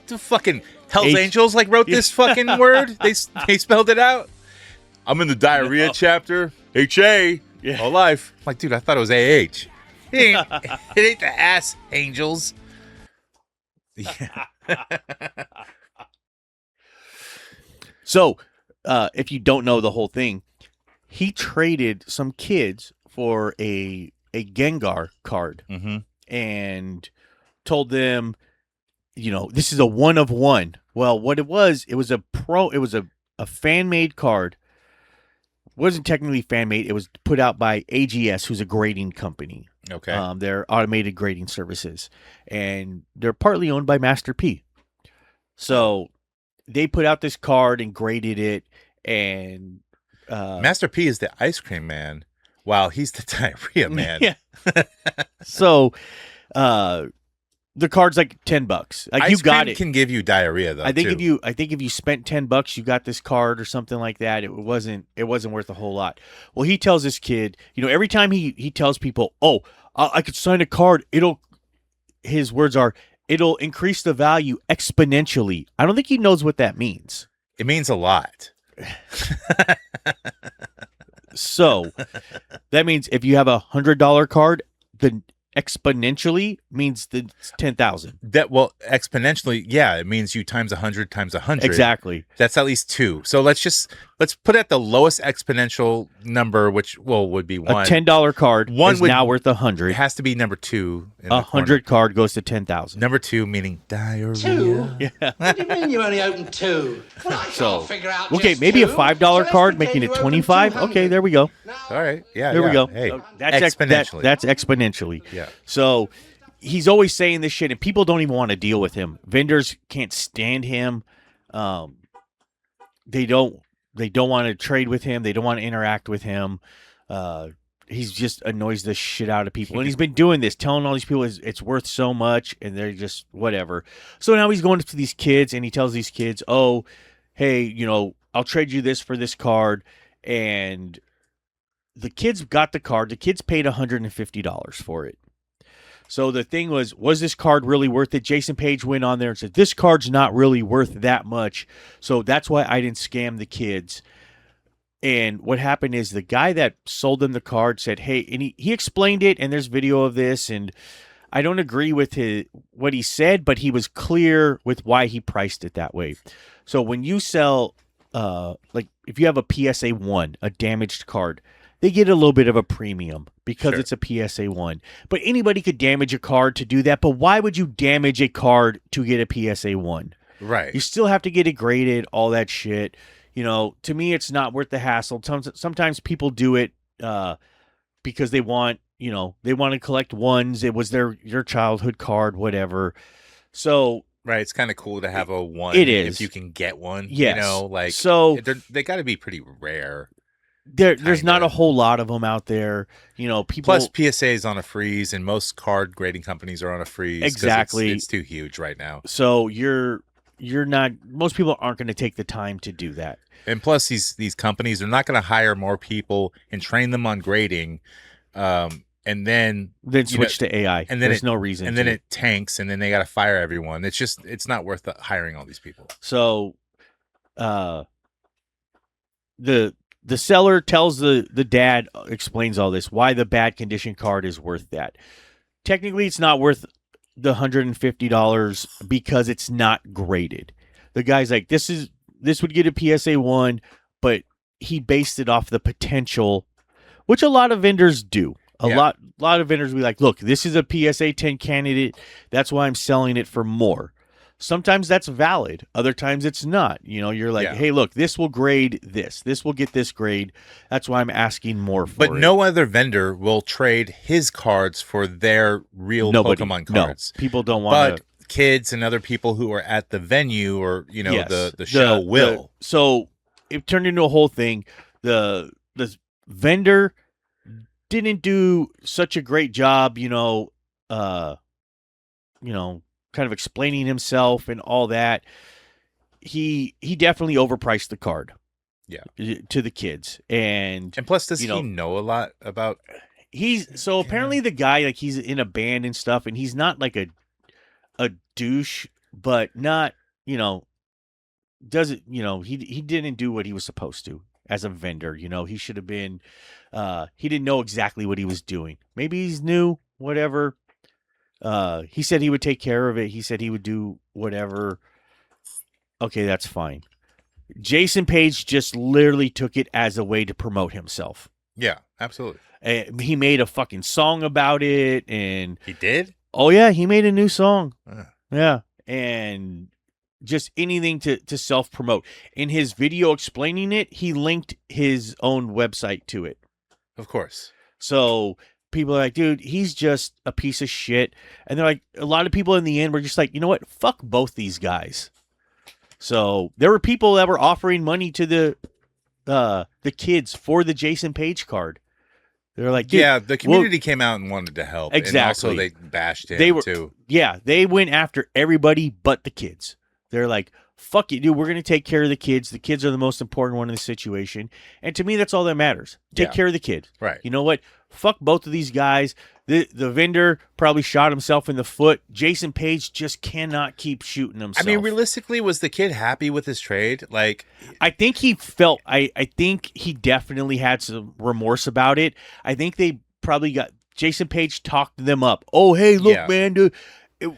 The fucking Hell's H- Angels like wrote this fucking word? They spelled it out? I'm in the diarrhea chapter. H-A. Yeah. Whole life. I'm like, dude, I thought it was A-H. It ain't the ass angels. Yeah. So, if you don't know the whole thing, he traded some kids for a Gengar card Mm-hmm. and told them, you know, this is a 1 of 1. Well, what it was a fan-made card. It wasn't technically fan-made. It was put out by AGS, who's a grading company. Okay. They're automated grading services, and they're partly owned by Master P. So they put out this card and graded it, and Master P is the ice cream man, while he's the diarrhea man. Yeah. So, The card's like $10. Like Ice you got cream it. can give you diarrhea though. I think too. if you spent $10, you got this card or something like that. It wasn't worth a whole lot. Well, he tells this kid, every time he tells people, "Oh, I could sign a card. His words are, it'll increase the value exponentially." I don't think he knows what that means. It means a lot. So that means if you have $100 card, the exponentially means the 10,000. Exponentially, yeah, it means you times 100 times 100. Exactly. That's at least 2. So let's put at the lowest exponential number, which would be 1. A $10 card is now worth 100. It has to be number 2. A 100 card goes to 10,000. Number 2 meaning diarrhea. 2? Yeah. What do you mean you only open 2? Well, I can't figure out just maybe a two. $5 So let's card, pretend making you it open 25. 200. Okay, there we go. All right. Yeah. There we go. Hey, That's exponentially. That's exponentially. Yeah. So he's always saying this shit, and people don't even want to deal with him. Vendors can't stand him. They don't want to trade with him. They don't want to interact with him. He's just annoys the shit out of people. And he's been doing this, telling all these people it's worth so much, and they're just whatever. So now he's going up to these kids, and he tells these kids, "Oh, hey, I'll trade you this for this card." And the kids got the card. The kids paid $150 for it. So the thing was this card really worth it? Jason Page went on there and said, this card's not really worth that much. So that's why I didn't scam the kids. And what happened is the guy that sold them the card said, hey, and he explained it, and there's video of this, and I don't agree with what he said, but he was clear with why he priced it that way. So when you sell, like if you have a PSA 1, a damaged card, they get a little bit of a premium because it's a PSA 1. But anybody could damage a card to do that. But why would you damage a card to get a PSA 1? Right. You still have to get it graded, all that shit. To me, it's not worth the hassle. Sometimes people do it because they want, they want to collect ones. It was your childhood card, whatever. So right, it's kind of cool to have a 1. It is. If you can get one. Yes. So they got to be pretty rare. There's not a whole lot of them out there. People. Plus, PSA is on a freeze, and most card grading companies are on a freeze. Exactly. It's too huge right now. So you're not. Most people aren't going to take the time to do that. And plus, these companies are not going to hire more people and train them on grading, and then switch to AI. And then there's no reason. And then it tanks, and then they got to fire everyone. It's not worth hiring all these people. So, the seller tells the dad, explains all this, why the bad condition card is worth that. Technically, it's not worth the $150 because it's not graded. The guy's like, this would get a PSA 1, but he based it off the potential, which a lot of vendors do. A lot of vendors will be like, look, this is a PSA 10 candidate. That's why I'm selling it for more. Sometimes that's valid. Other times it's not. You're like, hey, look, this will grade this. This will get this grade. That's why I'm asking more for it. But no other vendor will trade his cards for their real Pokemon cards. No, people don't want to. But kids and other people who are at the venue or, the show will. So it turned into a whole thing. The vendor didn't do such a great job, kind of explaining himself and all that. He definitely overpriced the card. Yeah. To the kids. And plus, does he know a lot about apparently the guy, like, he's in a band and stuff, and he's not like a douche, but not, doesn't, he didn't do what he was supposed to as a vendor. He should have been he didn't know exactly what he was doing. Maybe he's new, whatever. He said he would take care of it. He said he would do whatever. Okay, that's fine. Jason Page just literally took it as a way to promote himself. Yeah, absolutely. He made a fucking song about it, and he did. Oh yeah, he made a new song. Yeah, and just anything to self promote. In his video explaining it, he linked his own website to it. Of course. So people are like, dude, he's just a piece of shit. And they're like, a lot of people in the end were just like, you know what? Fuck both these guys. So there were people that were offering money to the kids for the Jason Page card. They're like, dude, yeah, the community came out and wanted to help. Exactly. And also they bashed him they were too. Yeah, they went after everybody but the kids. They're like, fuck you, dude. We're gonna take care of the kids. The kids are the most important one in the situation, and to me, that's all that matters. Take care of the kid. Right. You know what? Fuck both of these guys. The vendor probably shot himself in the foot. Jason Page just cannot keep shooting himself. I mean, realistically, was the kid happy with his trade? Like, I think he felt. I think he definitely had some remorse about it. I think they probably got Jason Page talked them up. Oh, hey, look, man, dude.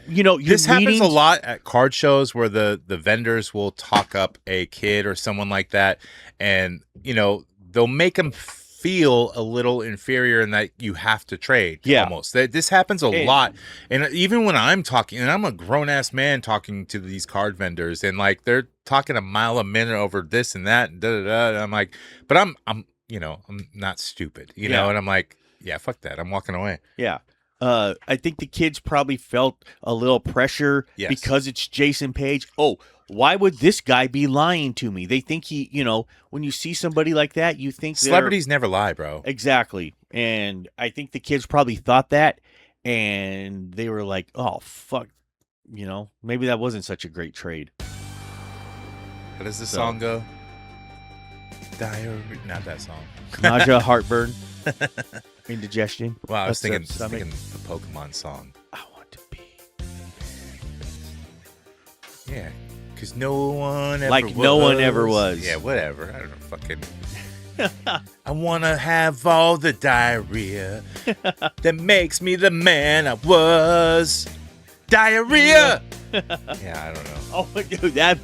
You know, this happens a lot at card shows where the vendors will talk up a kid or someone like that, and you know they'll make them feel a little inferior in that you have to trade. Almost. This happens a lot, and even when I'm talking, and I'm a grown ass man talking to these card vendors, and like they're talking a mile a minute over this and that, and and I'm like, but I'm you know I'm not stupid, you know, and I'm like, yeah, fuck that, I'm walking away. Yeah. I think the kids probably felt a little pressure because it's Jason Page. Oh, why would this guy be lying to me? They think he, you know, when you see somebody like that, you think celebrities never lie, bro. Exactly. And I think the kids probably thought that, and they were like, oh, fuck, you know, maybe that wasn't such a great trade. How does the song go? Diary, not that song. Nausea, heartburn. Indigestion. Well, I was thinking the Pokemon song. I want to be. Yeah, because no one ever like no one ever was. Yeah, whatever. I don't know. Fucking. I want to have all the diarrhea that makes me the man I was. Diarrhea. Yeah, I don't know. Oh, dude, that.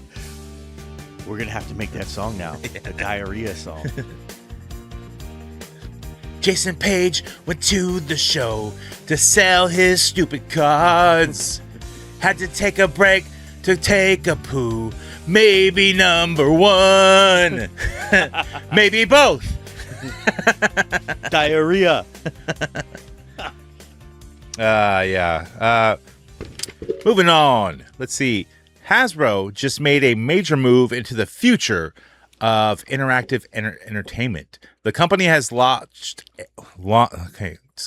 We're gonna have to make that song now. The diarrhea song. Jason Page went to the show to sell his stupid cards. Had to take a break to take a poo. Maybe number one. Maybe both. Diarrhea. Yeah. Moving on. Let's see. Hasbro just made a major move into the future of interactive entertainment. The company has launched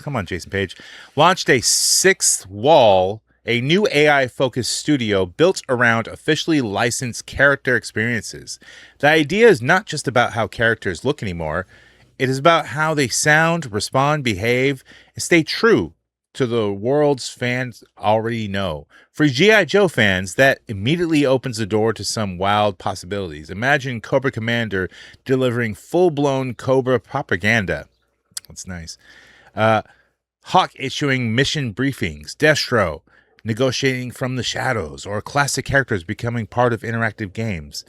come on, Jason Page. Launched a sixth wall, a new AI-focused studio built around officially licensed character experiences. The idea is not just about how characters look anymore. It is about how they sound, respond, behave, and stay true to the world's fans already know. For G.I. Joe fans, that immediately opens the door to some wild possibilities. Imagine Cobra Commander delivering full-blown Cobra propaganda. That's nice. Hawk issuing mission briefings, Destro negotiating from the shadows, or classic characters becoming part of interactive games.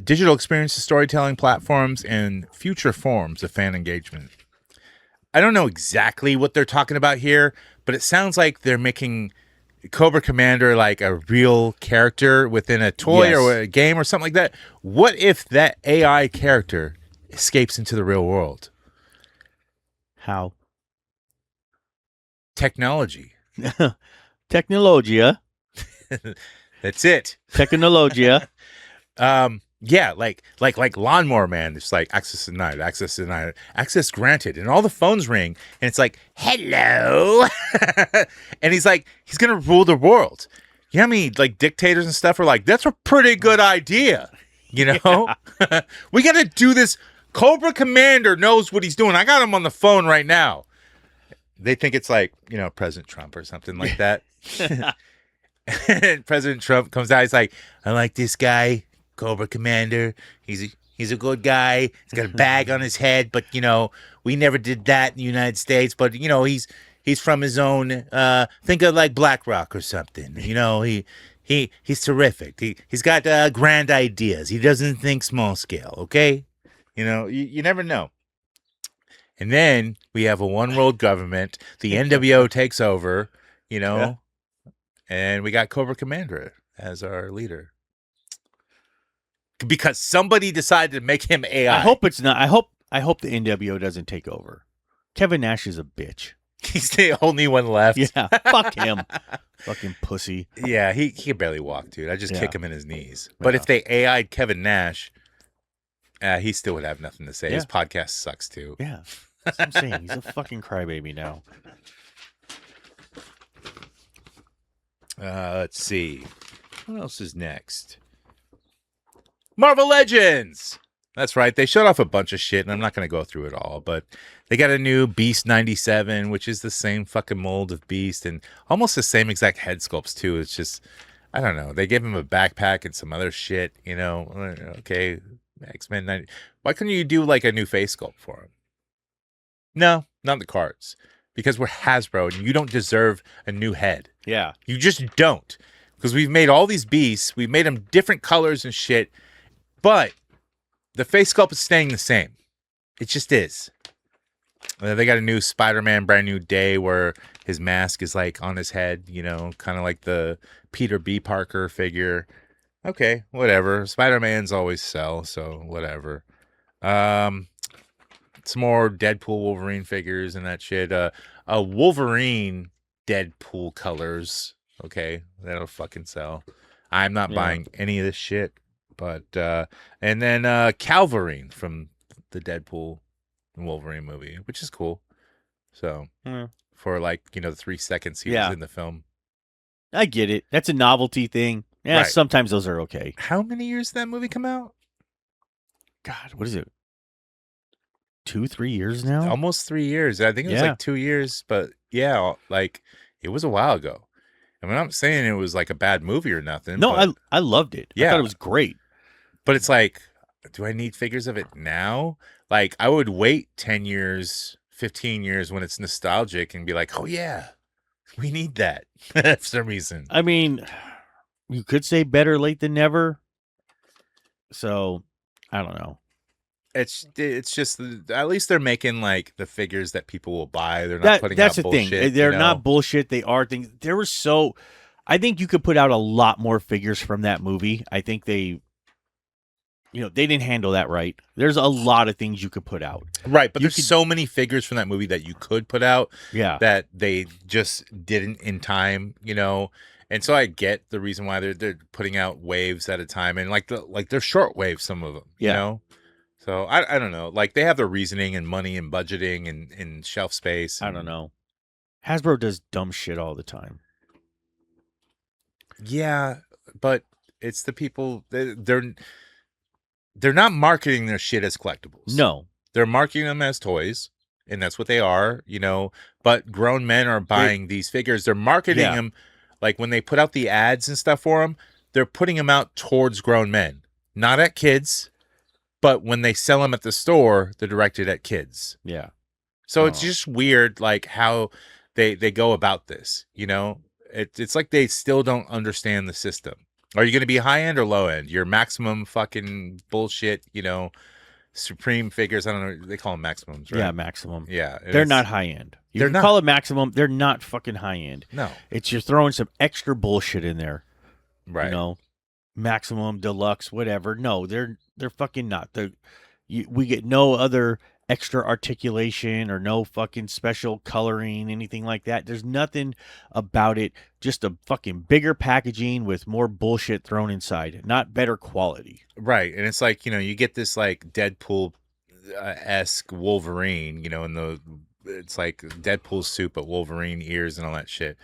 Digital experiences, storytelling platforms, and future forms of fan engagement. I don't know exactly what they're talking about here, but it sounds like they're making Cobra Commander like a real character within a toy or a game or something like that. What if that AI character escapes into the real world? How? Technology. Technologia. That's it. Technologia. Yeah, like Lawnmower Man. It's like access denied, access granted, and all the phones ring, and it's like, hello, and he's like, he's gonna rule the world. You know how many like dictators and stuff are like, that's a pretty good idea, you know? Yeah. We gotta do this. Cobra Commander knows what he's doing. I got him on the phone right now. They think it's like, you know, President Trump or something like that. And President Trump comes out. He's like, I like this guy. Cobra Commander, he's a good guy. He's got a bag on his head, but you know we never did that in the United States. But you know he's from his own. Think of like BlackRock or something. You know he's terrific. He's got grand ideas. He doesn't think small scale. Okay, you know you never know. And then we have a one world government. The NWO takes over. You know, and we got Cobra Commander as our leader. Because somebody decided to make him AI. I hope it's not. I hope the NWO doesn't take over. Kevin Nash is a bitch. He's the only one left. Yeah, fuck him. Fucking pussy. Yeah, he can barely walk, dude. I just kick him in his knees. But if they AI'd Kevin Nash, he still would have nothing to say. His podcast sucks too. Yeah. That's what I'm saying. He's a fucking crybaby now. Let's see. What else is next? Marvel Legends! That's right. They showed off a bunch of shit, and I'm not going to go through it all, but they got a new Beast 97, which is the same fucking mold of Beast, and almost the same exact head sculpts, too. It's just, I don't know. They gave him a backpack and some other shit, you know. Okay, X-Men 90. Why couldn't you do, like, a new face sculpt for him? No, not the cards. Because we're Hasbro, and you don't deserve a new head. Yeah. You just don't. Because we've made all these beasts. We've made them different colors and shit. But the face sculpt is staying the same. It just is. They got a new Spider-Man Brand New Day where his mask is like on his head, you know, kind of like the Peter B. Parker figure. Okay, whatever. Spider-Man's always sell, so whatever. Some more Deadpool Wolverine figures and that shit. A Wolverine Deadpool colors. Okay, that'll fucking sell. I'm not buying any of this shit. But and then Calverine from the Deadpool and Wolverine movie, which is cool. So for like, you know, the 3 seconds he was in the film. I get it. That's a novelty thing. Yeah, Right. sometimes those are okay. How many years did that movie come out? God, what is it? 2-3 years now? Almost 3 years. I think it was like 2 years, but yeah, like it was a while ago. I mean, I'm not saying it was like a bad movie or nothing. No, but, I loved it. I Yeah. thought it was great. but it's like, do I need figures of it now? Like, I would wait 10 years, 15 years when it's nostalgic and be like, oh yeah, we need that for some reason. I mean, you could say better late than never. So, I don't know. It's just at least they're making like the figures that people will buy. They're not putting that's out the bullshit. thing. They're you know? not bullshit. They are things. There was so. I think you could put out a lot more figures from that movie. I think they didn't handle that right. There's a lot of things you could put out. Right, but there's so many figures from that movie that you could put out. Yeah. That they just didn't in time. You know. And so I get the reason why they're putting out waves at a time, and like they're short waves, some of them. You know. So I don't know. Like they have their reasoning and money and budgeting and shelf space. I don't know. Hasbro does dumb shit all the time. Yeah, but it's the people they're not marketing their shit as collectibles. No. They're marketing them as toys, and that's what they are, you know. But grown men are buying these figures. They're marketing them like when they put out the ads and stuff for them, they're putting them out towards grown men, not at kids. But when they sell them at the store, they're directed at kids. Yeah. So it's just weird, like how they go about this. You know, it's like they still don't understand the system. Are you going to be high end or low end? Your maximum fucking bullshit. You know, Supreme figures. I don't know. They call them maximums, right? Yeah, maximum. Yeah, they're not high end. You They're can not. call it maximum. They're not fucking high end. No. It's you're throwing some extra bullshit in there. Right. You know, maximum, deluxe, whatever. No, they're fucking not. We get no other extra articulation or no fucking special coloring, anything like that. There's nothing about it. Just a fucking bigger packaging with more bullshit thrown inside. Not better quality. Right. And it's like, you know, you get this like Deadpool-esque Wolverine, you know, and it's like Deadpool suit, but Wolverine ears and all that shit.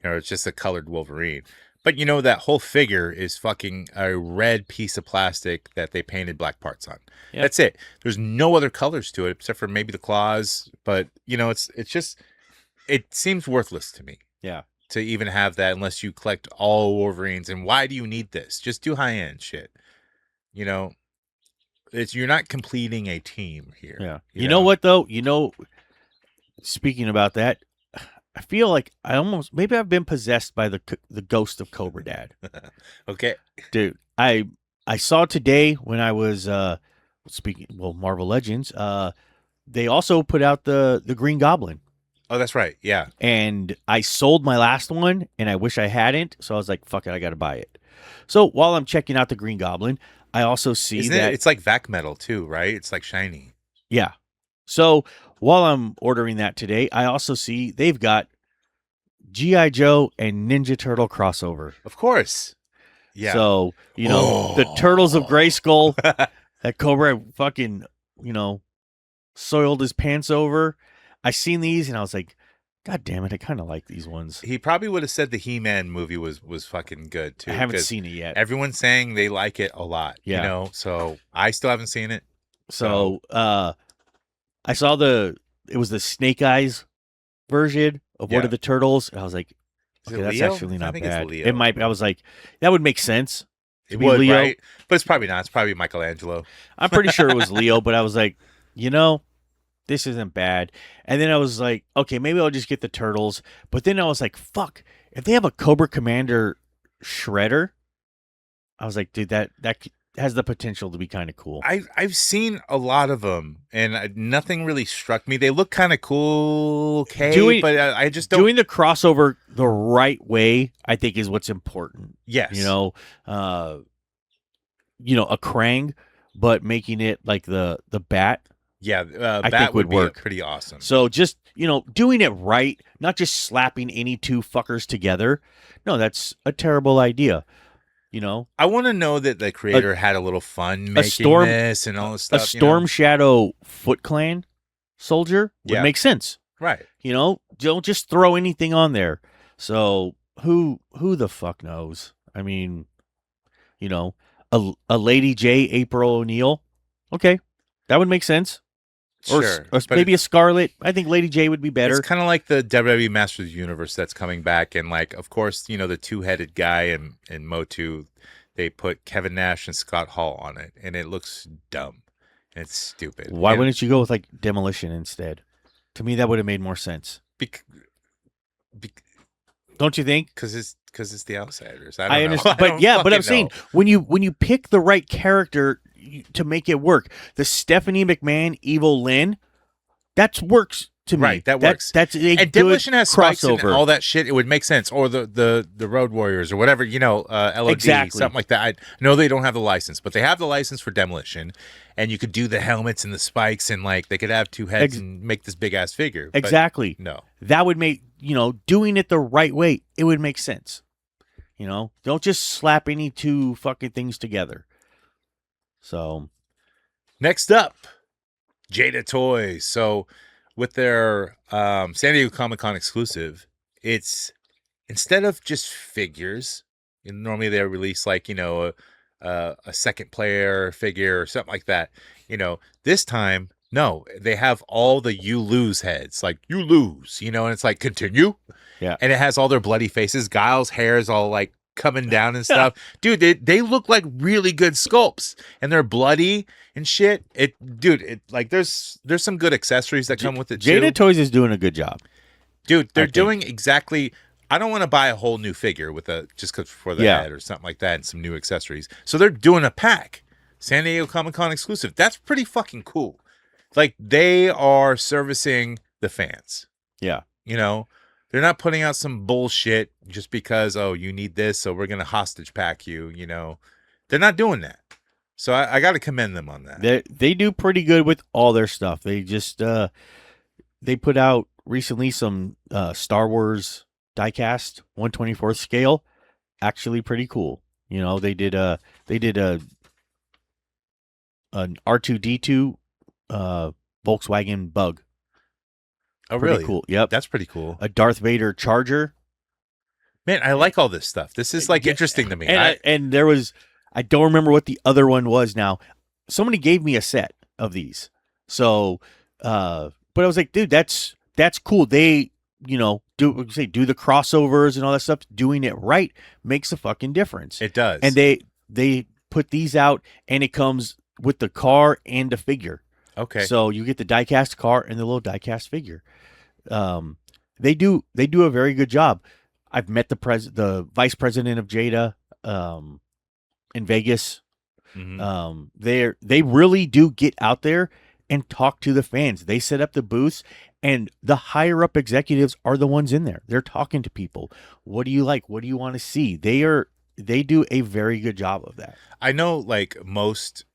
You know, it's just a colored Wolverine. But you know, that whole figure is fucking a red piece of plastic that they painted black parts on. Yep. That's it. There's no other colors to it except for maybe the claws. But you know, it's just, it seems worthless to me. Yeah. To even have that unless you collect all Wolverines. And why do you need this? Just do high end shit. You know, you're not completing a team here. Yeah. You know what though? You know, speaking about that, I feel like maybe I've been possessed by the ghost of Cobra Dad. Okay. Dude, I saw today when I was Marvel Legends, they also put out the Green Goblin. Oh, that's right. Yeah. And I sold my last one and I wish I hadn't, so I was like, fuck it, I got to buy it. So, while I'm checking out the Green Goblin, I also see it's like vac metal too, right? It's like shiny. Yeah. So, while I'm ordering that today, I also see they've got G.I. Joe and Ninja Turtle crossover. Of course. Yeah. So, you know, the Turtles of Grayskull, that Cobra fucking, you know, soiled his pants over. I seen these and I was like, God damn it, I kind of like these ones. He probably would have said the He-Man movie was fucking good too. I haven't 'cause seen it yet. Everyone's saying they like it a lot. Yeah. You know, so I still haven't seen it. So I saw it was the Snake Eyes version of one Yeah. of the turtles. And I was like, Is okay, it that's Leo? actually I not think it's bad. Leo. It might. I was like, that would make sense. It be would, Leo. right? But it's probably not. It's probably Michelangelo. I'm pretty sure it was Leo, but I was like, this isn't bad. And then I was like, okay, maybe I'll just get the turtles. But then I was like, fuck, if they have a Cobra Commander Shredder, I was like, dude, that has the potential to be kind of cool. I've seen a lot of them, and nothing really struck me. They look kind of cool, okay, but I just don't. Doing the crossover the right way, I think, is what's important. Yes, a Krang, but making it like the bat. Yeah, I that think would be work. Pretty awesome. So just, doing it right, not just slapping any two fuckers together. No, that's a terrible idea. I want to know that the creator had a little fun making this and all this stuff. A Storm Shadow Foot Clan soldier would make sense. Right. Don't just throw anything on there. So who the fuck knows? I mean, a Lady J, April O'Neil. Okay, that would make sense. Sure, or maybe a Scarlet. I think Lady J would be better. It's kind of like the WWE Masters of the Universe that's coming back, and like, of course, the two-headed guy in Motu, they put Kevin Nash and Scott Hall on it, and it looks dumb. And it's stupid. Why wouldn't you go with like Demolition instead? To me, that would have made more sense. Don't you think? Because it's the Outsiders. I understand, but I'm saying when you pick the right character to make it work, the Stephanie McMahon Evil Lynn, that works to me. Right, that works. That's a and good Demolition has spikes crossover. and all that shit. It would make sense, or the Road Warriors or whatever, LOD, Exactly. something like that. I know they don't have the license, but they have the license for Demolition, and you could do the helmets and the spikes, and like they could have two heads and make this big ass figure. But exactly. no, that would make doing it the right way. It would make sense. Don't just slap any two fucking things together. So, next up, Jada Toys. So, with their San Diego Comic-Con exclusive, it's instead of just figures, normally they release like, a second player figure or something like that. This time, no, they have all the you lose heads, like you lose, and it's like continue. Yeah. And it has all their bloody faces. Giles' hair is all like coming down and stuff. Dude, they look like really good sculpts, and they're bloody and shit. There's some good accessories that come with it too. Jada Toys is doing a good job. Dude, they're doing exactly. I don't want to buy a whole new figure with for the head or something like that and some new accessories. So they're doing a pack. San Diego Comic-Con exclusive. That's pretty fucking cool. Like they are servicing the fans. Yeah. They're not putting out some bullshit just because, you need this, so we're going to hostage pack you, They're not doing that. So I got to commend them on that. They do pretty good with all their stuff. They just they put out recently some Star Wars diecast 1/24th scale, actually pretty cool. They did an R2D2 Volkswagen Bug. Oh, Pretty really? cool. Yep. That's pretty cool. A Darth Vader Charger. Man, I like all this stuff. This is like interesting to me. And there was, I don't remember what the other one was now. Somebody gave me a set of these. So, but I was like, dude, that's cool. They, do the crossovers and all that stuff. Doing it right makes a fucking difference. It does. And they put these out, and it comes with the car and the figure. Okay. So you get the diecast car and the little diecast figure. They do a very good job. I've met the vice president of Jada in Vegas. Mm-hmm. They really do get out there and talk to the fans. They set up the booths, and the higher up executives are the ones in there. They're talking to people. What do you like? What do you want to see? They do a very good job of that. I know, like most,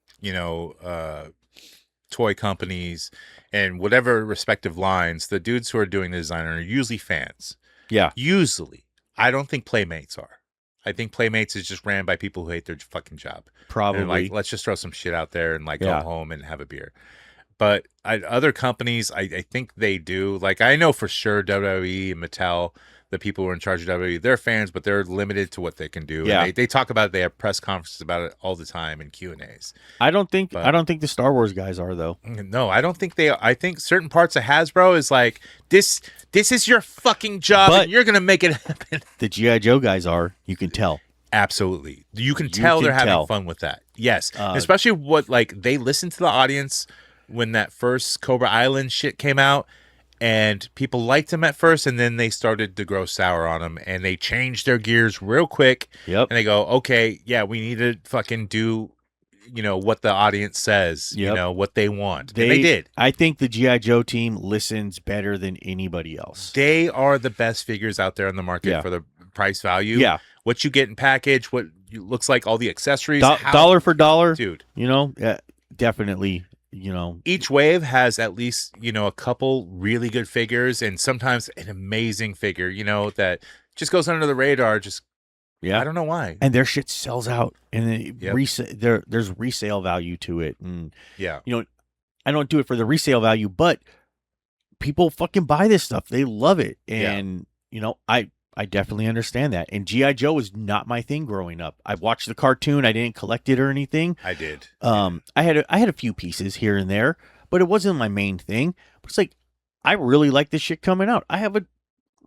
toy companies and whatever respective lines, the dudes who are doing the design are usually fans. Yeah. Usually. I don't think Playmates are. I think Playmates is just ran by people who hate their fucking job. Probably. And like, let's just throw some shit out there and like go home and have a beer. but other companies, I think they do. Like, I know for sure WWE and Mattel, the people who are in charge of WWE, they're fans, but they're limited to what they can do. Yeah. And they talk about it. They have press conferences about it all the time and Q&As. I don't think the Star Wars guys are, though. No, I don't think they are. I think certain parts of Hasbro is like, this is your fucking job, and you're going to make it happen. The G.I. Joe guys are. You can tell. Absolutely. You can tell they're having fun with that. Yes. Especially what, like, they listen to the audience when that first Cobra Island shit came out, and people liked him at first, and then they started to grow sour on him, and they changed their gears real quick. Yep. And they go, okay, yeah, we need to fucking do, what the audience says, what they want. And they did. I think the G.I. Joe team listens better than anybody else. They are the best figures out there on the market for the price value. Yeah. What you get in package, what looks like, all the accessories. Dollar for dollar. Dude. Definitely, Each wave has at least, a couple really good figures, and sometimes an amazing figure, that just goes under the radar. I don't know why. And their shit sells out, and there's resale value to it. And I don't do it for the resale value, but people fucking buy this stuff. They love it, and I definitely understand that. And G.I. Joe was not my thing growing up. I watched the cartoon. I didn't collect it or anything. I did. I had a few pieces here and there, but it wasn't my main thing. But it's like, I really like this shit coming out. I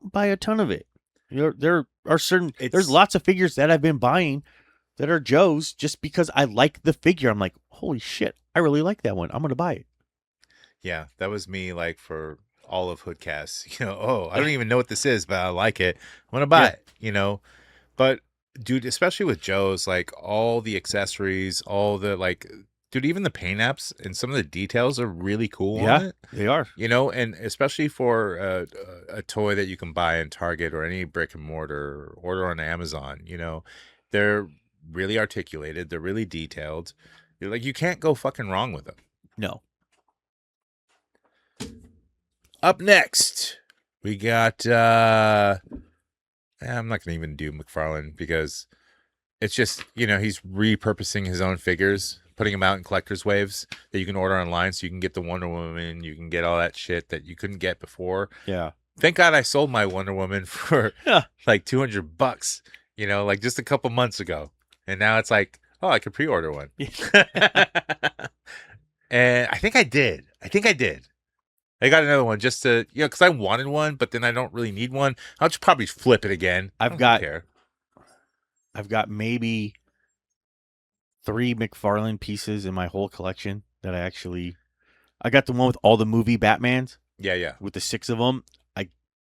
buy a ton of it. There are there's lots of figures that I've been buying that are Joe's just because I like the figure. I'm like, holy shit, I really like that one. I'm going to buy it. Yeah, that was me, like, for all of HoodCast. I don't even know what this is, but I like it. I'm gonna buy it. But dude, especially with Joe's, like, all the accessories, all the, like, dude, even the paint apps and some of the details are really cool on it. They are. And especially for a toy that you can buy in Target or any brick and mortar, or order on Amazon. They're really articulated. They're really detailed. You can't go fucking wrong with them. No. Up next, we got, I'm not going to even do McFarlane because it's just, he's repurposing his own figures, putting them out in collector's waves that you can order online, so you can get the Wonder Woman, you can get all that shit that you couldn't get before. Yeah. Thank God I sold my Wonder Woman for like $200, like just a couple months ago. And now it's like, oh, I could pre-order one. And I think I did. I got another one just to, because I wanted one, but then I don't really need one. I'll just probably flip it again. I've got maybe 3 McFarlane pieces in my whole collection that I got the one with all the movie Batmans. Yeah. With the 6 of them. I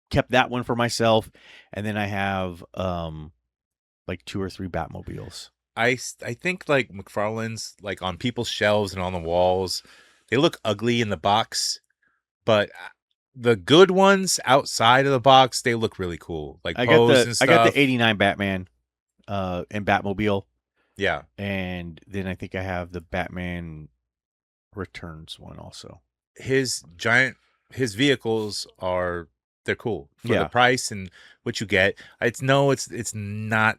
kept that one for myself. And then I have like 2 or 3 Batmobiles. I think, like, McFarlane's, like, on people's shelves and on the walls, they look ugly in the box. But the good ones outside of the box, they look really cool. Like, Pose and stuff. I got the 89 Batman and Batmobile. Yeah. And then I think I have the Batman Returns one also. His vehicles they're cool for the price and what you get. It's not,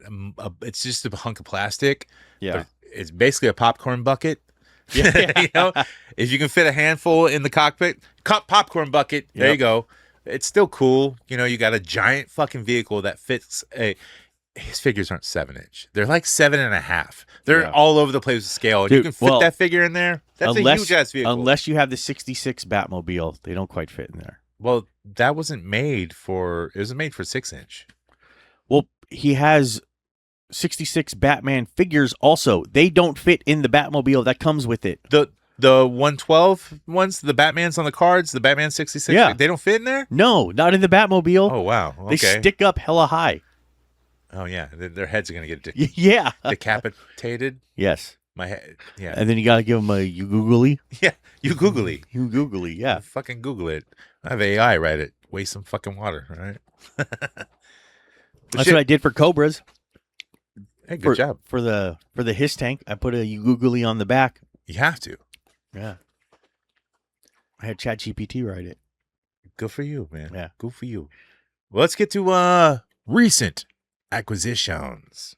it's just a hunk of plastic. Yeah. It's basically a popcorn bucket. Yeah. If you can fit a handful in the cockpit, popcorn bucket, there you go. It's still cool. You got a giant fucking vehicle that fits his figures aren't 7-inch. They're like 7.5. They're all over the place with scale. And you can fit that figure in there. That's a huge ass vehicle. Unless you have the 66 Batmobile, they don't quite fit in there. Well, that wasn't made for, it was made for 6-inch. Well, he has 66 Batman figures also. They don't fit in the Batmobile that comes with it. The 112 ones, the Batman's on the cards, the Batman 66, they don't fit in there? No, not in the Batmobile. Oh, wow. Okay. They stick up hella high. Oh, yeah. Their heads are going to get decapitated. Yes. My head. Yeah. And then you got to give them a you googly. Yeah. You googly. You googly, yeah. You fucking Google it. I have AI write it. Waste some fucking water, all right? That's what I did for Cobras. Hey, good job. For the his tank, I put a you googly on the back. You have to. Yeah. I had ChatGPT write it. Good for you, man. Yeah. Good for you. Well, let's get to recent acquisitions.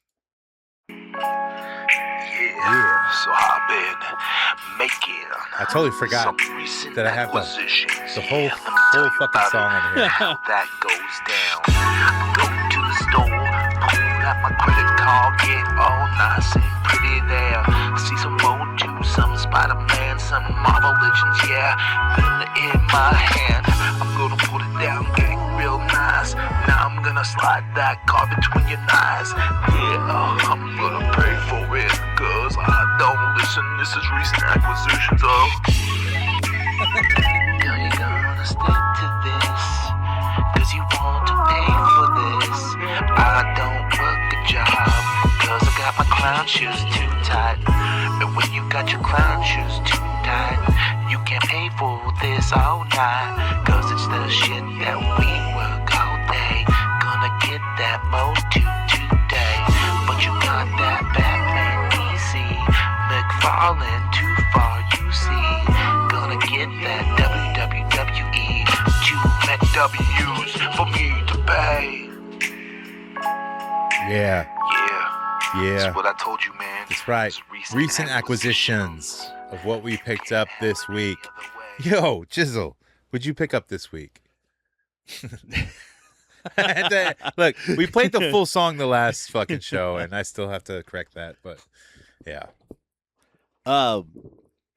Yeah. So I've been making. I totally forgot some recent that I have the acquisitions. whole Yeah, let me tell you fucking about song it, on here. How that goes down. Go to the store, pull out my credit card, get all nice and pretty there. See some Mojo, some Spider-Man, some Marvel Legends, yeah. Pen in my hand, I'm gonna put it down, get real nice. Now I'm gonna slide that card between your eyes. Yeah, I'm gonna pay for it, cause I don't listen. This is recent acquisitions, oh. Girl, you're gonna stick to this, cause you want to pay for this. I don't work a job, cause I got my clown shoes too tight. And when you got your clown shoes too tight, you can't pay for this all night. Cause it's the shit that we work all day. Gonna get that Motu today. But you got that Batman DC, McFarlane too far, you see. Gonna get that WWE, two McW's for me to pay. Yeah. Yeah. That's what I told you, man. That's right. It's Recent acquisitions of what we picked up this week. Yo, Jizzle, what'd you pick up this week? Look, we played the full song the last fucking show, and I still have to correct that, but yeah.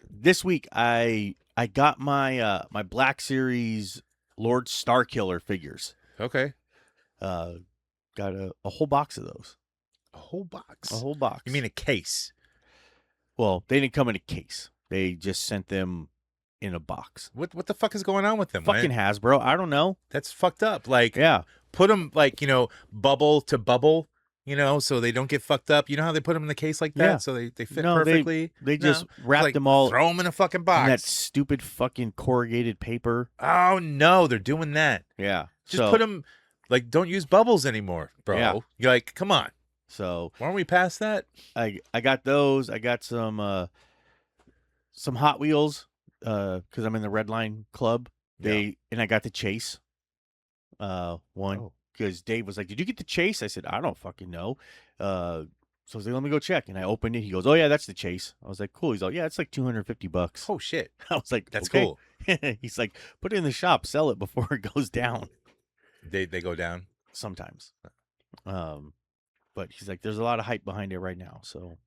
This week I got my my Black Series Lord Starkiller figures. Okay. Got a whole box of those. A whole box? A whole box. You mean a case? Well, they didn't come in a case. They just sent them in a box. What the fuck is going on with them? Fucking Hasbro. I don't know. That's fucked up. Like, yeah, put them like, you know, bubble to bubble, you know, so they don't get fucked up. You know how they put them in the case like that? Yeah. So they fit perfectly? They just wrapped them all. Throw them in a fucking box. In that stupid fucking corrugated paper. Oh, no, they're doing that. Yeah. Just put them, like, don't use bubbles anymore, bro. Yeah. You're like, come on. So weren't we past that? I got those. I got some Hot Wheels because I'm in the Red Line Club. And I got the Chase one because Dave was like, "Did you get the Chase?" I said, "I don't fucking know." So I was like, "Let me go check." And I opened it. He goes, "Oh yeah, that's the Chase." I was like, "Cool." He's like, "Yeah, it's like $250." Oh shit! I was like, "That's okay. cool." He's like, "Put it in the shop, sell it before it goes down." They go down sometimes. But he's like, "There's a lot of hype behind it right now, so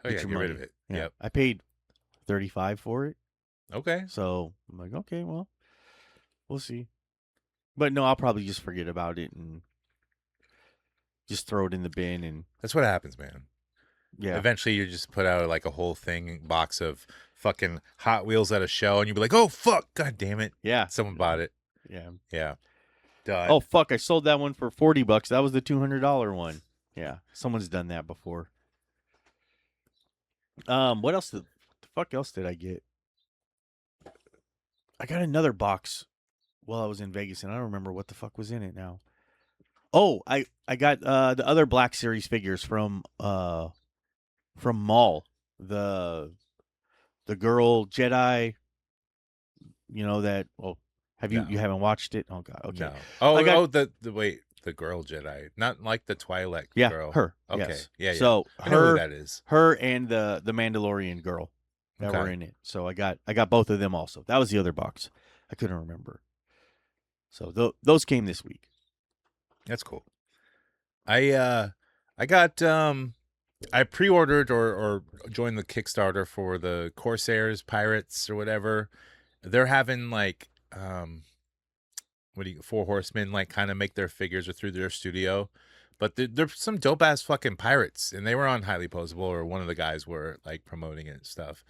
get rid of it." Yeah. Yep. I paid $35 for it. Okay. So I'm like, okay, well, we'll see. But no, I'll probably just forget about it and just throw it in the bin. And that's what happens, man. Yeah. Eventually, you just put out like a whole box of fucking Hot Wheels at a show, and you'll be like, "Oh fuck, god damn it!" Yeah. Someone bought it. Yeah. Yeah. Done. Oh fuck! I sold that one for $40. That was the $200 one. Yeah, someone's done that before. What else? The fuck else did I get? I got another box while I was in Vegas, and I don't remember what the fuck was in it now. Oh, I got the other Black Series figures from Mall. The girl Jedi. You know that? Well, have you you haven't watched it? Oh god. Okay. No. Oh, the wait. The girl Jedi, not like the Twilight girl. Her. Okay, Yes. yeah. So I know who that is. Her and the Mandalorian girl that were in it. So I got both of them also. That was the other box. I couldn't remember. So those came this week. That's cool. I got I pre-ordered or joined the Kickstarter for the Corsairs Pirates or whatever. They're having like Four Horsemen like kind of make their figures or through their studio, but they're some dope ass fucking pirates, and they were on Highly Posable, or one of the guys were like promoting it and stuff.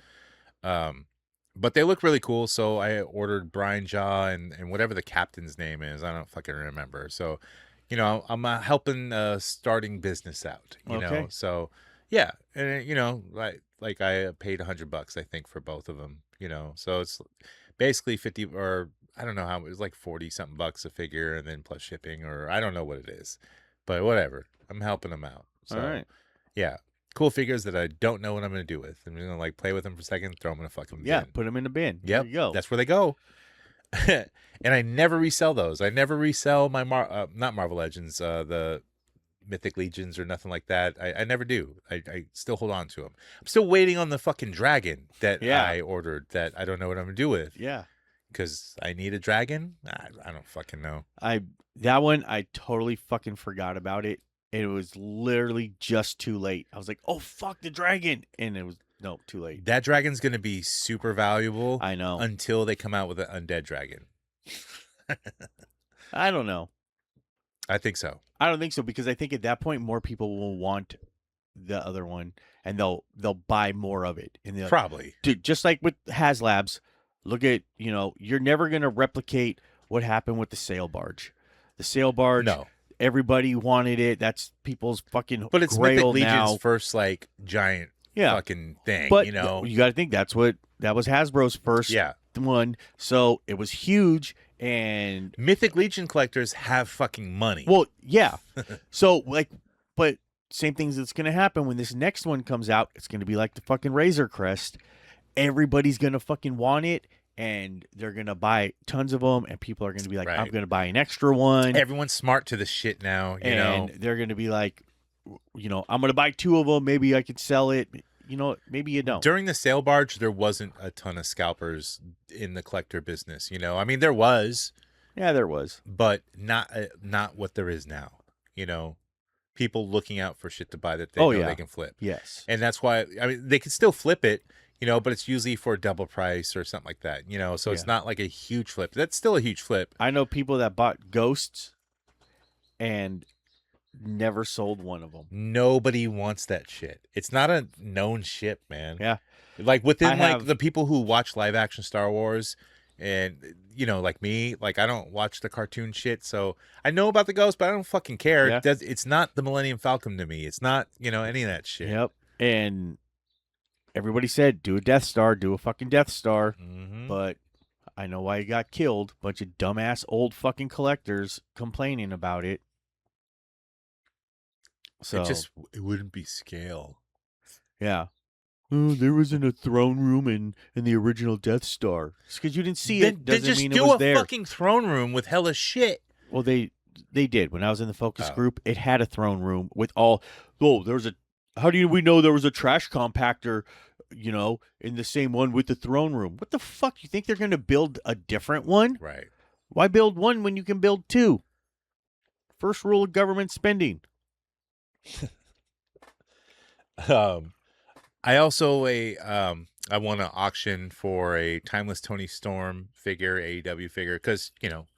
But they look really cool, so I ordered Brian Jaw and whatever the captain's name is. I don't fucking remember. So, you know, I'm helping starting business out. You know, so yeah, and you know, like I paid $100, I think, for both of them. You know, so it's basically 50 or. I don't know how it was, like 40 something bucks a figure, and then plus shipping, or I don't know what it is, but whatever. I'm helping them out. So, all right. Yeah, cool figures that I don't know what I'm gonna do with. I'm just gonna like play with them for a second, throw them in a fucking bin. Put them in the bin. Yep, there you go. That's where they go. And I never resell those. I never resell my not Marvel Legends, the Mythic Legions or nothing like that. I never do. I still hold on to them. I'm still waiting on the fucking dragon that I ordered that I don't know what I'm gonna do with. Yeah. Because I need a dragon. I don't fucking know. That one I totally fucking forgot about it. It was literally just too late. I was like, oh fuck the dragon, and it was too late. That dragon's gonna be super valuable. I know. Until they come out with an undead dragon. I don't know. I think so. I don't think so because I think at that point more people will want the other one and they'll buy more of it. And probably, dude, just like with HasLabs, look at you're never gonna replicate what happened with the sail barge. The sail barge, no, everybody wanted it. That's people's fucking. But it's Grail Mythic Legion's now. First like giant fucking thing. But you know, you got to think that was Hasbro's first one, so it was huge. And Mythic Legion collectors have fucking money. Well, yeah. So but same things that's going to happen when this next one comes out. It's going to be like the fucking Razor Crest. Everybody's going to fucking want it, and they're going to buy tons of them, and people are going to be like, I'm going to buy an extra one. Everyone's smart to the shit now, you know. They're going to be like, I'm going to buy 2 of them. Maybe I could sell it. Maybe you don't. During the sail barge, there wasn't a ton of scalpers in the collector business. I mean, there was. Yeah, there was, but not what there is now. People looking out for shit to buy that they know they can flip. Yes, and that's why they can still flip it. But it's usually for double price or something like that. So it's not like a huge flip. That's still a huge flip. I know people that bought ghosts and never sold one of them. Nobody wants that shit. It's not a known shit, man. Yeah. Like within the people who watch live action Star Wars and like me, like I don't watch the cartoon shit, so I know about the ghost, but I don't fucking care. Yeah. It's not the Millennium Falcon to me. It's not, any of that shit. Yep. And everybody said do a Death Star, do a fucking Death Star. Mm-hmm. But I know why he got killed. Bunch of dumbass old fucking collectors complaining about it. So it wouldn't be scale. Yeah. Oh, there wasn't a throne room in the original Death Star. It's because you didn't see it. Doesn't just mean do it was a there. fucking throne room with hella shit. Well, they did. When I was in the focus group, it had a throne room with all. Oh, there was a. How do we know there was a trash compactor? In the same one with the throne room. What the fuck? You think they're going to build a different one? Right. Why build one when you can build 2? First rule of government spending. I also I won an auction for a Timeless Tony Storm figure, AEW figure, because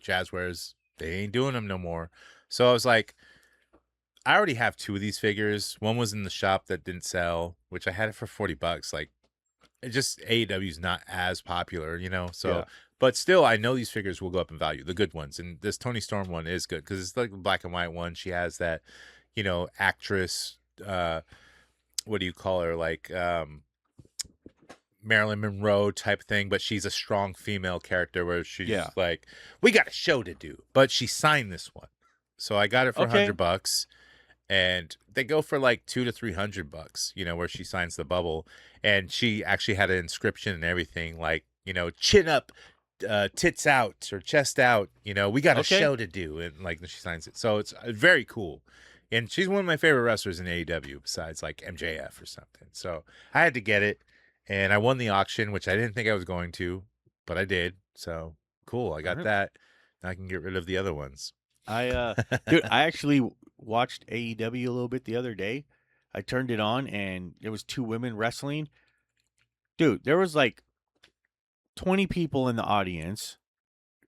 Jazzwares, they ain't doing them no more. So I was like, I already have 2 of these figures. One was in the shop that didn't sell, which I had it for $40. Like, it just AEW's not as popular, So, but still, I know these figures will go up in value, the good ones, and this Tony Storm one is good because it's like the black and white one. She has that, actress. What do you call her? Like Marilyn Monroe type thing, but she's a strong female character where she's like, we got a show to do. But she signed this one, so I got it for $100, and they go for like $200 to $300. Where she signs the bubble, and she actually had an inscription and everything, like chin up, tits out or chest out. We got a show to do, and like she signs it, so it's very cool. And she's one of my favorite wrestlers in AEW besides like MJF or something. So I had to get it. And I won the auction, which I didn't think I was going to, but I did. So cool. I got that. Now I can get rid of the other ones. Dude, I actually watched AEW a little bit the other day. I turned it on and there was 2 women wrestling. Dude, there was like 20 people in the audience,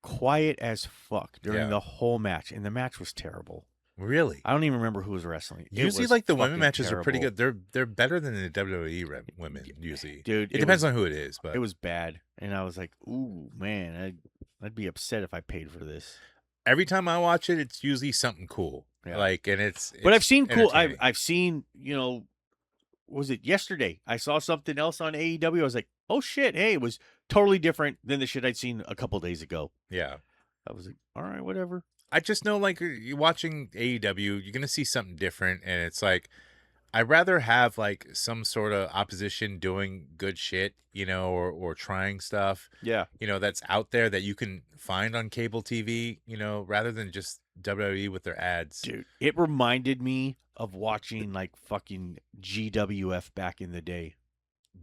quiet as fuck during the whole match. And the match was terrible. Really? I don't even remember who was wrestling. Usually, like the women matches are pretty good. They're better than the WWE women usually. Dude, it depends on who it is, but it was bad. And I was like, "Ooh, man, I'd be upset if I paid for this." Every time I watch it, it's usually something cool. Yeah. Like, and it's but I've seen cool. I've seen was it yesterday? I saw something else on AEW. I was like, "Oh shit! Hey, it was totally different than the shit I'd seen a couple days ago." Yeah, I was like, "All right, whatever." I just know, like, you're watching AEW, you're going to see something different, and it's like, I'd rather have like some sort of opposition doing good shit, you know, or trying stuff, Yeah. you know, that's out there that you can find on cable TV, you know, rather than just WWE with their ads. Dude, it reminded me of watching like fucking GWF back in the day.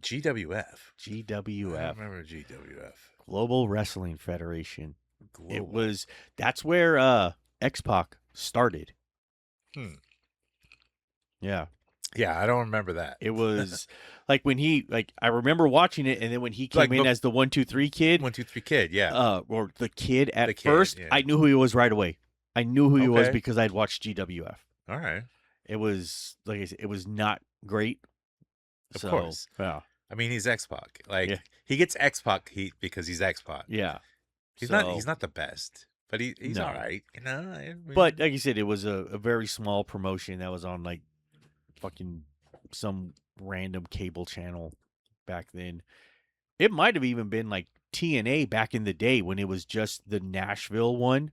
GWF. I GWF. don't remember GWF. Global Wrestling Federation. It Global. that's where X-Pac started. Yeah. Yeah, I don't remember that. It was like when I remember watching it, and then when he came Like, in as the 1 2 3 kid, 1 2 3 Kid, yeah. or the kid at The kid, first, yeah. I knew who he was right away. I knew who he was Okay. because I'd watched GWF. All right. It was like I said, it was not great. Of So, course. Yeah. I mean, he's X-Pac. Like Yeah. he gets X-Pac heat because he's X-Pac. Yeah. He's So- not the best, but he's No. all right, you know. I mean, But like you said, it was a very small promotion that was on like fucking some random cable channel back then. It might have even been like TNA back in the day when it was just the Nashville one.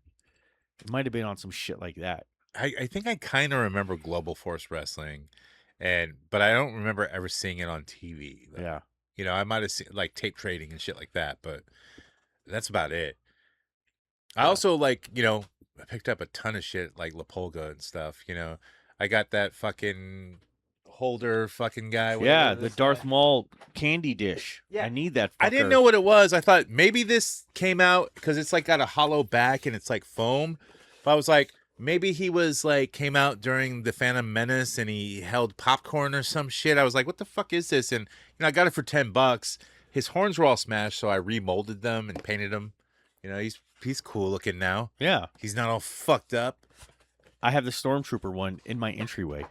It might have been on some shit like that. I think I kind of remember Global Force Wrestling, but I don't remember ever seeing it on TV. Though. Yeah. You know, I might have seen like tape trading and shit like that, but that's about it. I also like, you know, I picked up a ton of shit like La Polga and stuff. You know, I got that fucking holder fucking guy. Yeah, whatever the this Darth guy. Maul candy dish. Yeah. I need that. I didn't fucker. know what it was. I thought maybe this came out because it's like got a hollow back and it's like foam. But I was like, maybe he was like came out during the Phantom Menace and he held popcorn or some shit. I was like, what the fuck is this? And you know, I got it for $10. His horns were all smashed, so I remolded them and painted them. You know, he's cool looking now. Yeah. He's not all fucked up. I have the Stormtrooper one in my entryway,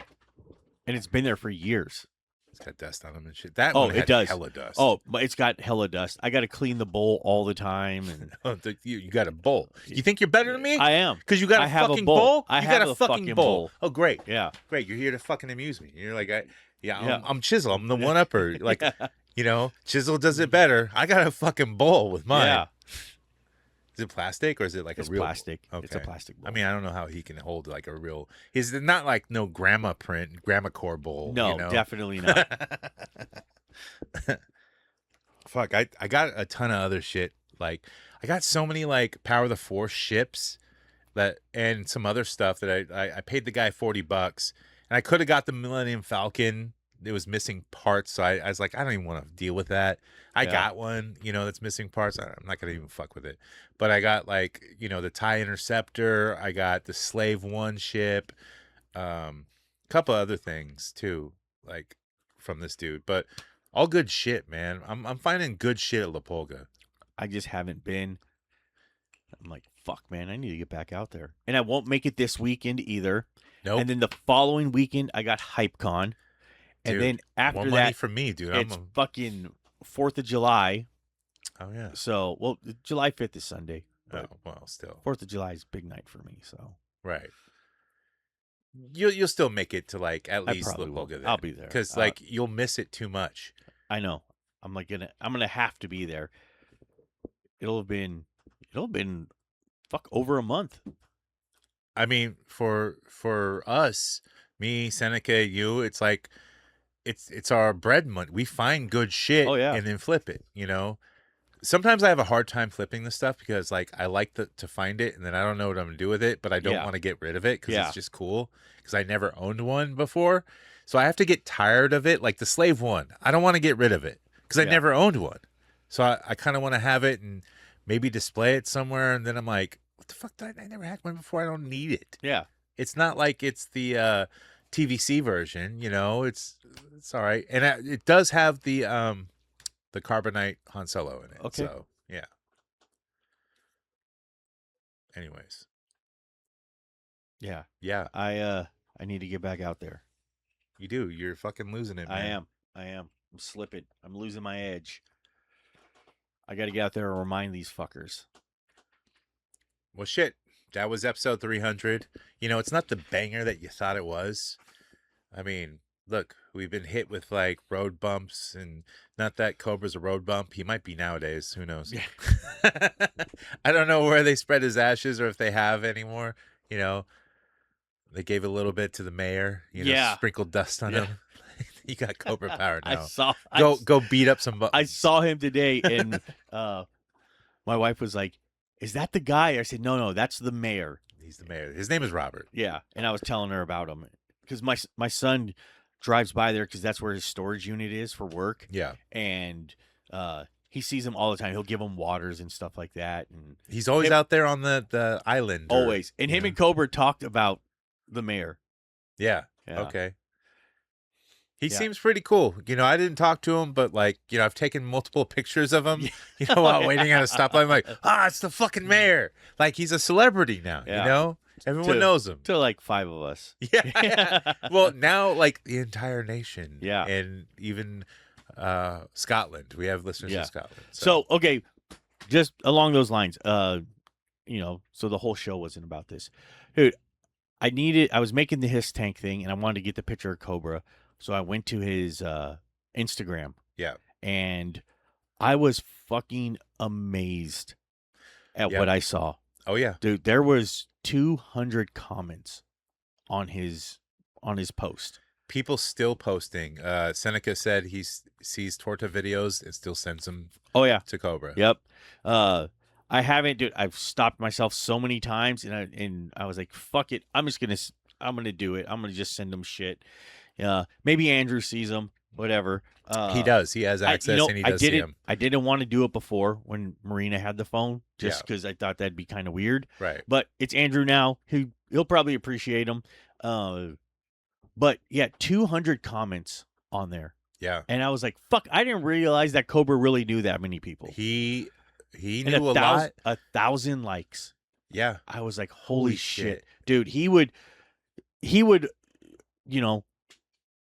and it's been there for years. It's got dust on him and shit. That Oh, one it had does. hella dust. Oh, but it's got hella dust. I got to clean the bowl all the time, and You got a bowl. You think you're better than me? I am Because you got I a have a fucking bowl. bowl? I You have got a a fucking fucking bowl. bowl. Oh, great. yeah. Great. You're here to fucking amuse me. You're like, Yeah. I'm Chisel. I'm the one upper. Like, you know, Chisel does it better. I got a fucking bowl with mine. Yeah. Is it plastic or is it like It's a real plastic. It's a Okay. plastic bowl. I mean, I don't know how he can hold like a real. Is it not like no grandma core bowl? No, you know? definitely not. Fuck, I got a ton of other shit. Like, I got so many like Power of the Force ships that and some other stuff that I paid the guy $40, and I could have got the Millennium Falcon. It was missing parts, so I was like, I don't even want to deal with that. I Yeah. got one, you know, that's missing parts. I'm not gonna even fuck with it. But I got like, you know, the TIE Interceptor. I got the Slave One ship. Couple other things too, like from this dude. But all good shit, man. I'm finding good shit at La Polga. I just haven't been. I'm like, fuck, man, I need to get back out there. And I won't make it this weekend either. Nope. And then the following weekend, I got HypeCon. And Dude, then after more money that, from me, dude. it's fucking 4th of July. Oh yeah. So, well, July 5th is Sunday. Oh But well, still 4th of July is a big night for me. So right. You'll still make it to like at I least La probably will. Polga. I'll be there. Because like you'll miss it too much. I know. I'm gonna have to be there. It'll have been fuck over a month. I mean, for us, me, Seneca, you, it's like it's our bread money. We find good shit Oh, yeah. and then flip it, you know? Sometimes I have a hard time flipping this stuff because like I like to find it and then I don't know what I'm gonna do with it, but I don't Yeah. want to get rid of it because Yeah. it's just cool because I never owned one before. So I have to get tired of it. Like the Slave One, I don't want to get rid of it because I Yeah. never owned one. So I kind of want to have it and maybe display it somewhere. And then I'm like, what the fuck? I never had one before. I don't need it. Yeah. It's not like it's the TVC version, you know. It's all right, and it does have the Carbonite Han Solo in it. Okay. So yeah. Anyways, Yeah. yeah, I need to get back out there. you do. You're fucking losing it, man. I am. I'm slipping. I'm losing my edge. I got to get out there and remind these fuckers. Well, shit. That was episode 300. You know, it's not the banger that you thought it was. I mean, look, we've been hit with like road bumps, and not that Cobra's a road bump. He might be nowadays. Who knows? Yeah. I don't know where they spread his ashes or if they have anymore. You know, They gave a little bit to the mayor. Sprinkled dust on him. You got Cobra power now. Go beat up some. I saw him today, and my wife was like, "Is that the guy?" I said, "No, that's the mayor." He's the mayor. His name is Robert. Yeah, and I was telling her about him because my son drives by there because that's where his storage unit is for work. Yeah, and he sees him all the time. He'll give him waters and stuff like that, and he's always out there on the island. Always, and him and Cobra talked about the mayor. Yeah. Okay. He seems pretty cool. I didn't talk to him, but I've taken multiple pictures of him, while waiting at a stoplight. I'm like, it's the fucking mayor. Like he's a celebrity now, Everyone knows him. To like 5 of us. Yeah. Well, now like the entire nation. Yeah. And even Scotland. We have listeners in Scotland. So, okay, just along those lines, so the whole show wasn't about this. Dude, I was making the Hiss Tank thing and I wanted to get the picture of Cobra. So I went to his Instagram. Yeah. And I was fucking amazed at what I saw. Oh yeah. Dude, there was 200 comments on his post. People still posting. Seneca said he sees Torta videos and still sends them to Cobra. Yep. I haven't, dude. I've stopped myself so many times and I was like, fuck it. I'm gonna do it. I'm gonna just send them shit. Maybe Andrew sees them, whatever. He does. He has access, and he does see them. I didn't want to do it before when Marina had the phone, just because I thought that'd be kind of weird. Right. But it's Andrew now. He'll probably appreciate them. But yeah, 200 comments on there. Yeah. And I was like, fuck, I didn't realize that Cobra really knew that many people. He knew a lot. 1,000 likes. Yeah. I was like, holy shit. Dude, he would,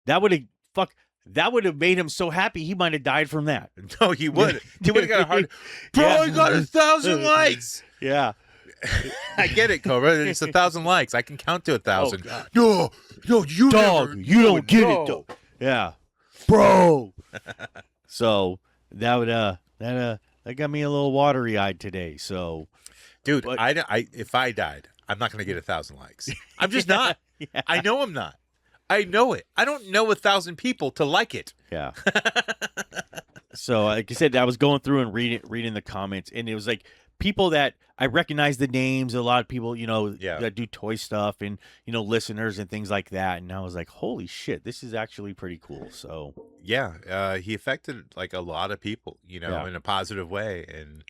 that would have made him so happy he might have died from that. No, he would. He would have got a heart. Bro, he got 1,000 likes. Yeah. I get it, Cobra. It's 1,000 likes. I can count to 1,000. No, you dog. You don't get it, dog. Yeah, bro. So that got me a little watery eyed today. So, dude, if I died, I'm not gonna get 1,000 likes. I'm just not. Yeah. I know I'm not. I know it. I don't know 1,000 people to like it. Yeah. So, like I said, I was going through and reading the comments, and it was like people that I recognize the names. A lot of people, that do toy stuff, and listeners and things like that. And I was like, holy shit, this is actually pretty cool. So yeah, he affected like a lot of people, in a positive way, and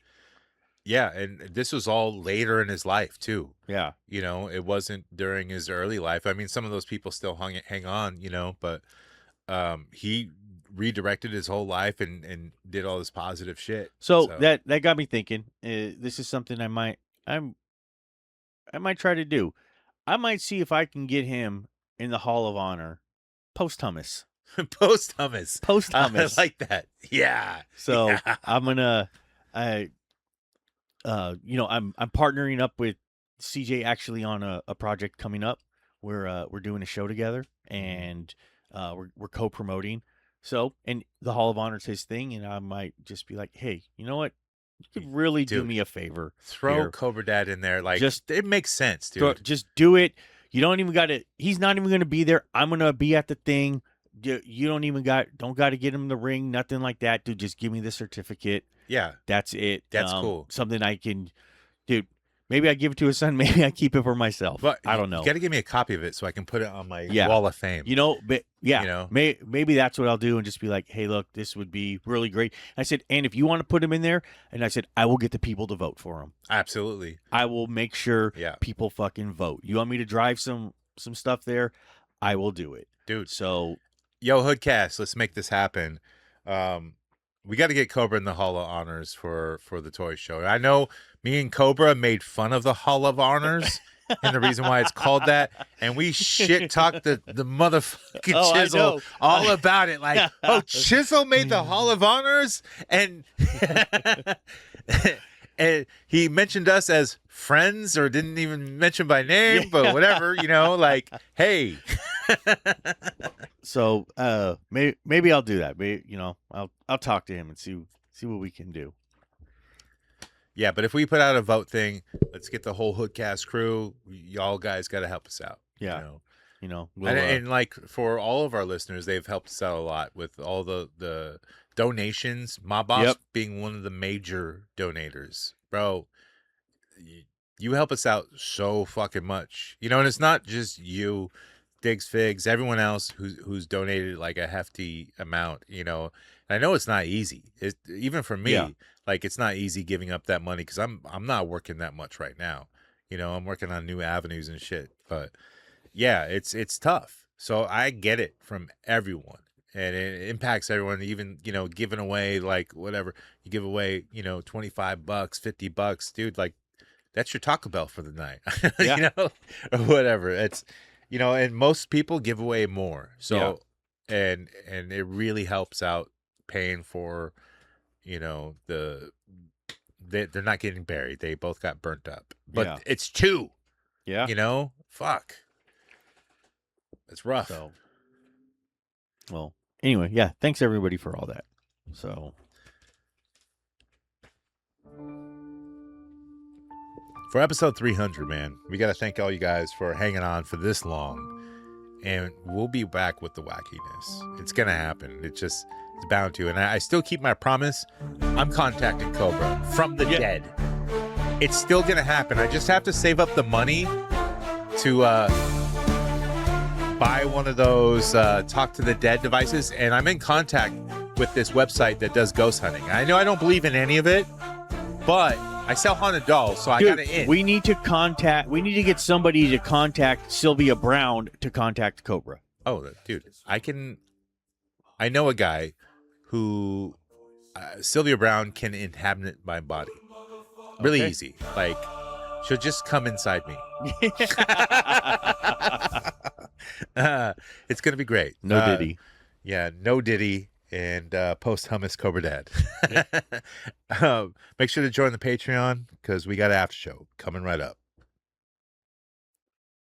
and this was all later in his life too. Yeah, it wasn't during his early life. I mean, some of those people still hang on, but he redirected his whole life and did all this positive shit. So that got me thinking. This is something I might try to do. I might see if I can get him in the Hall of Honor posthumous. Posthumous. I like that. Yeah. So yeah. I'm gonna I'm partnering up with CJ actually on a project coming up. We're doing a show together, and we're co-promoting. So, and the Hall of Honor is his thing, and I might just be like, hey, you know what? You could really do me a favor. Throw Cobra Dad in there. Like, it makes sense, dude. Just do it. You don't even got to, he's not even going to be there. I'm going to be at the thing. You don't got to get him the ring, nothing like that, dude. Just give me the certificate. Yeah. That's it. That's cool. Something I can, dude. Maybe I give it to his son. Maybe I keep it for myself. But I don't know. You got to give me a copy of it so I can put it on my wall of fame. But maybe that's what I'll do and just be like, hey, look, this would be really great. I said, and if you want to put him in there, and I said, I will get the people to vote for him. Absolutely. I will make sure people fucking vote. You want me to drive some stuff there? I will do it. Dude. So, yo, HoodCast, let's make this happen. We got to get Cobra in the Hall of Honors for the toy show. I know me and Cobra made fun of the Hall of Honors and the reason why it's called that, and we shit talked the motherfucking Chisel all about it. Like, Chisel made the Hall of Honors, and and he mentioned us as friends, or didn't even mention by name, but whatever, like, hey. So maybe I'll do that. Maybe, I'll talk to him and see what we can do. Yeah, but if we put out a vote thing, let's get the whole HoodCast crew. Y'all guys got to help us out. Yeah. You know? We'll, And like for all of our listeners, they've helped us out a lot with all the donations. My boss being one of the major donators, bro. You help us out so fucking much, and it's not just you, Diggs Figs, everyone else who's donated like a hefty amount, And I know it's not easy. Even for me, like it's not easy giving up that money because I'm not working that much right now. I'm working on new avenues and shit, but yeah, it's tough. So I get it from everyone. And it impacts everyone, even, giving away like whatever you give away, $25, $50, dude, like that's your Taco Bell for the night, or whatever. It's, and most people give away more. So, and it really helps out paying for, they're not getting buried. They both got burnt up, but it's two, fuck. It's rough. So, well, anyway, yeah. Thanks everybody for all that. So. For episode 300, man, we got to thank all you guys for hanging on for this long. And we'll be back with the wackiness. It's going to happen. It's bound to. And I still keep my promise. I'm contacting Cobra from the dead. It's still going to happen. I just have to save up the money to buy one of those talk to the dead devices. And I'm in contact with this website that does ghost hunting. I know I don't believe in any of it, but I sell haunted dolls, so I got to in. We need to get somebody to contact Sylvia Brown to contact Cobra. Oh, dude, I know a guy who Sylvia Brown can inhabit my body. Really easy. Like, she'll just come inside me. It's going to be great. No Diddy. Yeah, no Diddy. And post hummus Cobra Dad. Make sure to join the Patreon because we got an after show coming right up.